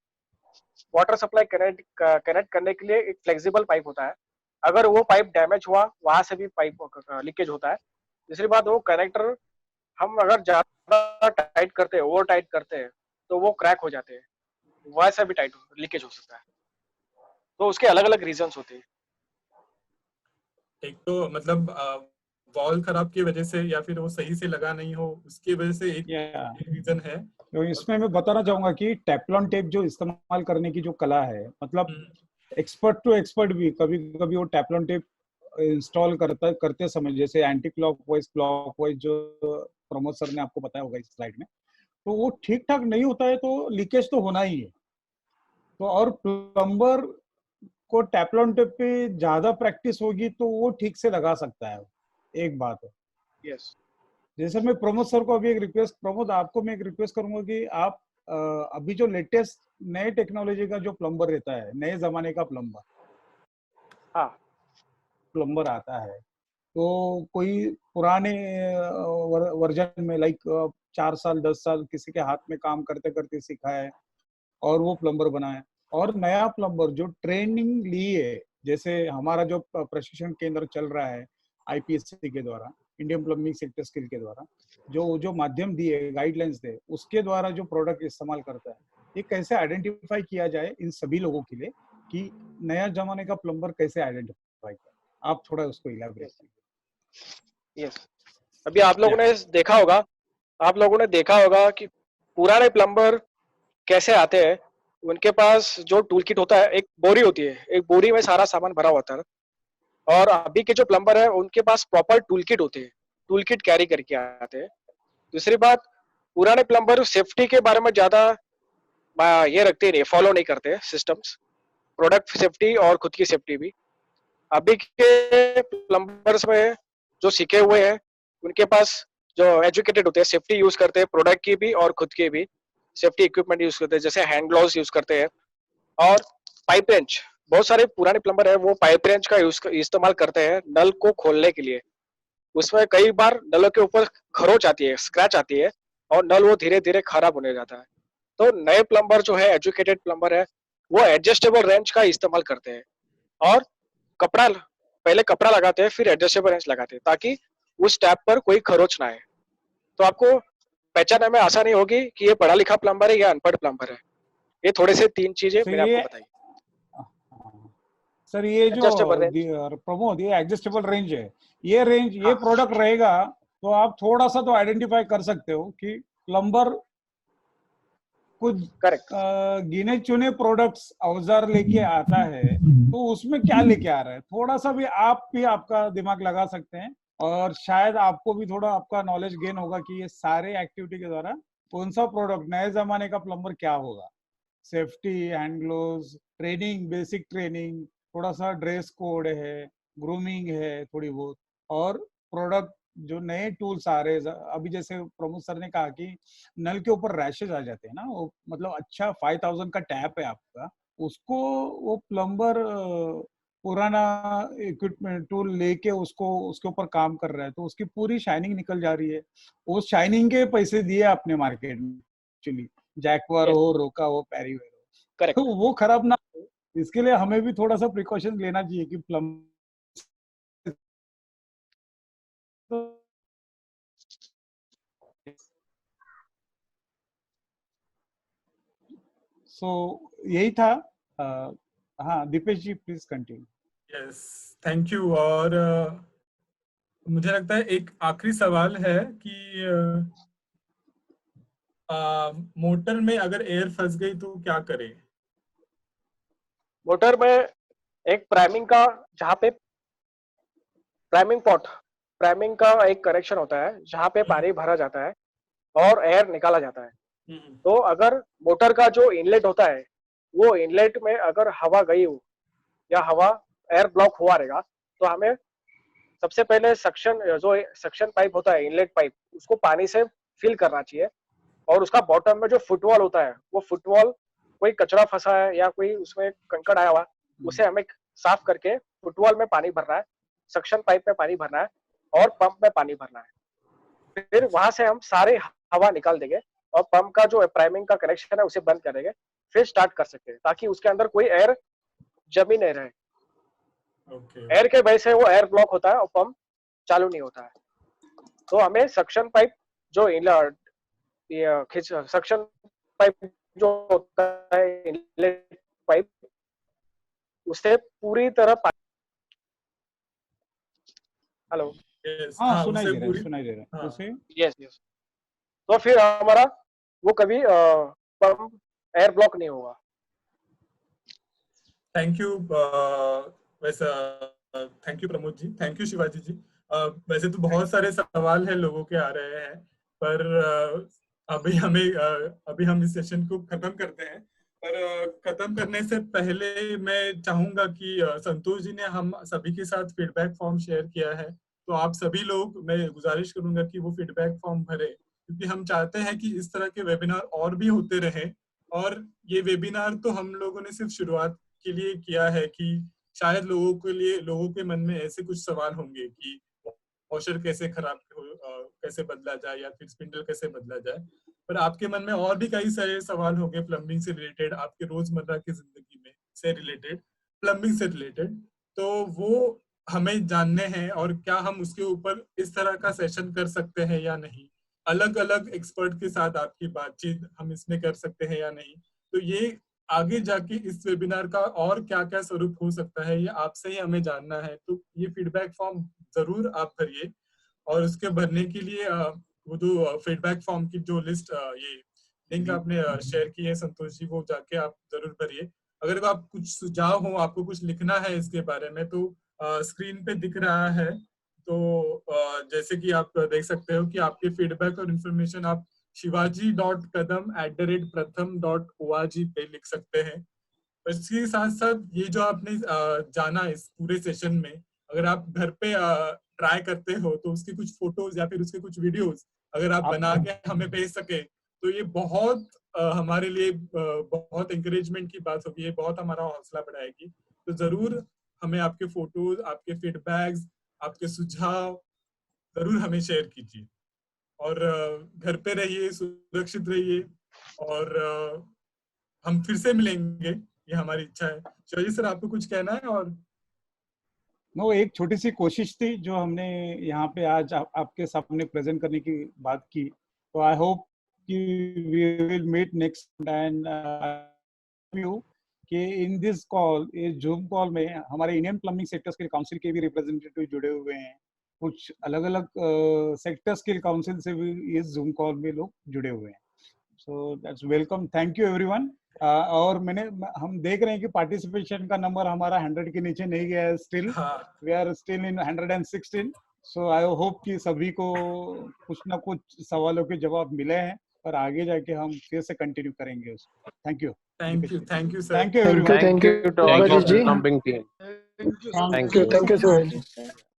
वाटर सप्लाई कनेक्ट करने के लिए एक फ्लेक्सिबल पाइप होता है, अगर वो पाइप डैमेज हुआ वहां से भी पाइप लीकेज होता है। दूसरी बात, वो कनेक्टर हम अगर ज्यादा टाइट करते हैं, ओवर टाइट करते हैं, तो वो क्रैक हो जाते हैं, वैसा भी टाइट लीकेज हो सकता है। तो उसके अलग अलग रीजंस होते हैं। एक तो मतलब वॉल खराब की वजह से या फिर वो सही से लगा नहीं हो उसकी वजह से एक रीजन है। तो इसमें मैं बताना चाहूंगा कि टेफ्लॉन टेप जो इस्तेमाल करने की जो कला है, मतलब एक्सपर्ट टू एक्सपर्ट भी कभी कभी वो टेफ्लॉन टेप इंस्टॉल करते समय, जैसे एंटी क्लॉकवाइज जो प्रमोद सर ने आपको बताया होगा इस स्लाइड में, तो वो ठीक ठाक नहीं होता है तो लीकेज तो होना ही है। तो और प्लम्बर को टेफ्लॉन टेप पे ज्यादा प्रैक्टिस होगी तो वो ठीक से लगा सकता है, एक बात है। यस, जैसे मैं प्रमोद सर को अभी एक रिक्वेस्ट, प्रमोद आपको मैं एक रिक्वेस्ट करूंगा कि आप अभी जो लेटेस्ट नए टेक्नोलॉजी का जो प्लम्बर रहता है, नए जमाने का हाँ, प्लम्बर आता है, तो कोई पुराने वर्जन में लाइक 4 साल 10 साल किसी के हाथ में काम करते करते सीखा है और वो प्लम्बर बना है, और नया प्लम्बर जो ट्रेनिंग ली है, जैसे हमारा जो प्रशिक्षण केंद्र चल रहा है आईपीएससी के द्वारा, इंडियन प्लम्बिंग सेक्टर स्किल के द्वारा, जो जो माध्यम दिए, गाइडलाइंस दे, उसके द्वारा जो प्रोडक्ट इस्तेमाल करता है, ये कैसे आइडेंटिफाई किया जाए इन सभी लोगों के लिए कि नया जमाने का प्लम्बर कैसे आइडेंटिफाई करे, आप थोड़ा उसको इलैबोरेट कीजिए। यस। अभी आप लोगों ने देखा होगा, कि पुराने प्लम्बर कैसे आते हैं। उनके पास जो टूल किट होता है, एक बोरी होती है, एक बोरी में सारा सामान भरा होता है। और अभी के जो प्लम्बर है उनके पास प्रॉपर टूल किट होते हैं, टूल किट कैरी करके आते हैं। दूसरी बात, पुराने प्लम्बर सेफ्टी के बारे में ज्यादा ये रखते नहीं, फॉलो नहीं करते सिस्टम्स, प्रोडक्ट सेफ्टी और खुद की सेफ्टी भी। अभी के प्लम्बर्स में जो सीखे हुए हैं, उनके पास जो एजुकेटेड होते हैं, सेफ्टी यूज करते हैं, प्रोडक्ट की भी और खुद की भी सेफ्टी इक्विपमेंट यूज करते हैं, जैसे हैंड ग्लोव्स यूज करते हैं। और पाइप रेंच, बहुत सारे पुराने प्लम्बर है वो पाइप रेंच का इस्तेमाल करते हैं नल को खोलने के लिए। उसमें कई बार नलों के ऊपर खरोच आती है, स्क्रैच आती है, और नल वो धीरे धीरे खराब होने जाता है। तो नए प्लम्बर जो है, एजुकेटेड प्लम्बर है, वो एडजस्टेबल रेंच का इस्तेमाल करते हैं, और कपड़ा, पहले कपड़ा लगाते हैं फिर एडजस्टेबल रेंच लगाते हैं, ताकि उस टैप पर कोई खरोच ना आए। तो आपको पहचानने में आसानी होगी कि ये पढ़ा लिखा प्लम्बर है या अनपढ़ प्लम्बर है। ये थोड़े से 3 चीजें तो मैंने ये आपको बताई। सर, ये जो एडजस्टेबल रेंज, प्रमोद, ये एडजस्टेबल रेंज है, ये रेंज, ये हाँ, प्रोडक्ट रहेगा तो आप थोड़ा सा तो आइडेंटिफाई कर सकते हो कि प्लम्बर कुछ करेक्ट। गिने चुने प्रोडक्ट्स औजार लेके आता है तो उसमें क्या लेके आ रहा है, थोड़ा सा भी आपका दिमाग लगा सकते हैं, और शायद आपको भी थोड़ा आपका नॉलेज गेन होगा कि ये सारे एक्टिविटी के द्वारा कौन सा प्रोडक्ट नए जमाने का प्लम्बर क्या होगा। Safety, hand gloves, training, basic training, थोड़ा सा ड्रेस कोड है, ग्रूमिंग है थोड़ी बहुत, और प्रोडक्ट जो नए टूल्स आ रहे हैं अभी, जैसे प्रमोद सर ने कहा कि नल के ऊपर रैशेज आ जाते हैं ना, वो मतलब अच्छा 5000 का टैप है आपका, उसको वो प्लम्बर पुराना इक्विपमेंट टूल लेके उसको उसके ऊपर काम कर रहा है, तो उसकी पूरी शाइनिंग निकल जा रही है। उस शाइनिंग के पैसे दिए आपने मार्केट में एक्चुअली, जैकवार हो, रोका हो, पैरीवेयर हो, करेक्ट। तो वो खराब ना हो, इसके लिए हमें भी थोड़ा सा प्रिकॉशन लेना चाहिए कि प्लम सो यही था। हाँ Deepesh ji please continue. Yes, thank you. और मुझे लगता है एक आखिरी सवाल है कि मोटर में अगर एयर फंस गई तो क्या करें? मोटर में एक प्राइमिंग का, जहाँ पे प्राइमिंग पॉट, प्राइमिंग का एक कनेक्शन होता है जहाँ पे पानी भरा जाता है और एयर निकाला जाता है। तो अगर मोटर का जो इनलेट होता है, वो इनलेट में अगर हवा गई हो या हवा एयर ब्लॉक हुआ रहेगा, तो हमें सबसे पहले सक्शन पाइप होता है, इनलेट पाइप, उसको पानी से फिल करना चाहिए। और उसका बॉटम में जो फुटवॉल होता है, वो फुटवॉल कोई कचरा फंसा है या कोई उसमें कंकड़ आया हुआ, उसे हमें साफ करके फुटवॉल में पानी भरना है, सक्शन पाइप में पानी भरना है और पंप में पानी भरना है। फिर वहां से हम सारे हवा निकाल देंगे और पंप का जो प्राइमिंग का कनेक्शन है उसे बंद कर देंगे, फिर स्टार्ट कर सकते हैं, ताकि उसके अंदर कोई एयर जमी नहीं रहे। एयर के वजह से वो एयर ब्लॉक होता है और पंप चालू नहीं होता है। तो हमें सक्शन पाइप जो सक्शन पाइप जो होता है, इनलेट पाइप, उससे पूरी तरह हेलो हाँ हाँ, सुनाई उसे दे रहा है, पूरी, सुनाई दे रहा है हाँ, उसे। यस यस, तो फिर हमारा वो कभी पंप एयर ब्लॉक नहीं होगा। Thank you. वैसे thank you Pramod ji, thank you Shivaji ji. वैसे तो बहुत सारे सवाल हैं लोगों के आ रहे हैं, पर अभी हम इस सेशन को खत्म करते हैं। पर खत्म करने से पहले मैं चाहूंगा कि संतोष जी ने हम सभी के साथ फीडबैक फॉर्म शेयर किया है, तो आप सभी लोग, मैं गुजारिश करूंगा कि वो फीडबैक फॉर्म भरे, क्योंकि हम चाहते हैं कि इस तरह के वेबिनार और भी होते रहें। और ये वेबिनार तो हम लोगों ने सिर्फ शुरुआत के लिए किया है कि शायद लोगों के मन में ऐसे कुछ सवाल होंगे कि वॉशर कैसे कैसे बदला जाए या फिर स्पिंडल कैसे बदला जाए। पर आपके मन में और भी कई सारे सवाल होंगे प्लम्बिंग से रिलेटेड, आपके रोजमर्रा की जिंदगी में से रिलेटेड, प्लम्बिंग से रिलेटेड, तो वो हमें जानने हैं। और क्या हम उसके ऊपर इस तरह का सेशन कर सकते हैं या नहीं, अलग अलग एक्सपर्ट के साथ आपकी बातचीत हम इसमें कर सकते हैं या नहीं। तो ये आगे जाके इस वेबिनार का और क्या क्या स्वरूप हो सकता है, ये आपसे ही हमें जानना है। तो ये फीडबैक फॉर्म जरूर आप भरिए। और उसके भरने के लिए वो जो फीडबैक फॉर्म की जो लिस्ट, ये लिंक आपने शेयर की है संतोष जी, वो जाके आप जरूर भरिए। अगर आप कुछ सुझाव हो, आपको कुछ लिखना है इसके बारे में, तो स्क्रीन पे दिख रहा है। तो जैसे कि आप देख सकते हो कि आपके फीडबैक और इन्फॉर्मेशन आप shivaji.kadam@pratham.org पे लिख सकते हैं। इसके साथ साथ ये जो आपने जाना इस पूरे सेशन में, अगर आप घर पे ट्राई करते हो तो उसकी कुछ फोटोज या फिर उसके कुछ वीडियोस अगर आप बना के हमें भेज सके, तो ये बहुत हमारे लिए बहुत इंकरेजमेंट की बात होगी, ये बहुत हमारा हौसला बढ़ाएगी। तो जरूर हमें आपके फोटोज, आपके फीडबैक्स, आपके सुझाव जरूर हमें शेयर कीजिए। और घर पे रहिए, सुरक्षित रहिए, और हम फिर से मिलेंगे, ये हमारी इच्छा है। शिवाजी सर, आपको कुछ कहना है? और नो, एक छोटी सी कोशिश थी जो हमने यहाँ पे आज आपके सामने प्रेजेंट करने की बात की। तो आई होप कि we will meet next and you कि इन दिस कॉल, इस जूम कॉल में हमारे इंडियन प्लम्बिंग सेक्टर्स के काउंसिल के भी रिप्रेजेंटेटिव जुड़े हुए हैं, कुछ अलग अलग सेक्टर्स के काउंसिल से भी इस जूम कॉल में लोग जुड़े हुए हैं। So that's welcome, thank you everyone. और हम देख रहे हैं कि पार्टिसिपेशन का नंबर हमारा 100 के नीचे नहीं गया है still, we are still in 116। So I hope कि सभी को कुछ ना कुछ सवालों के जवाब मिले हैं, और आगे जाके हम फिर से कंटिन्यू करेंगे उसको। Thank you thank you sir. Thank you everyone. Thank you to all Thank you, the sir. plumbing team. Thank you, Thank you. thank you, sir.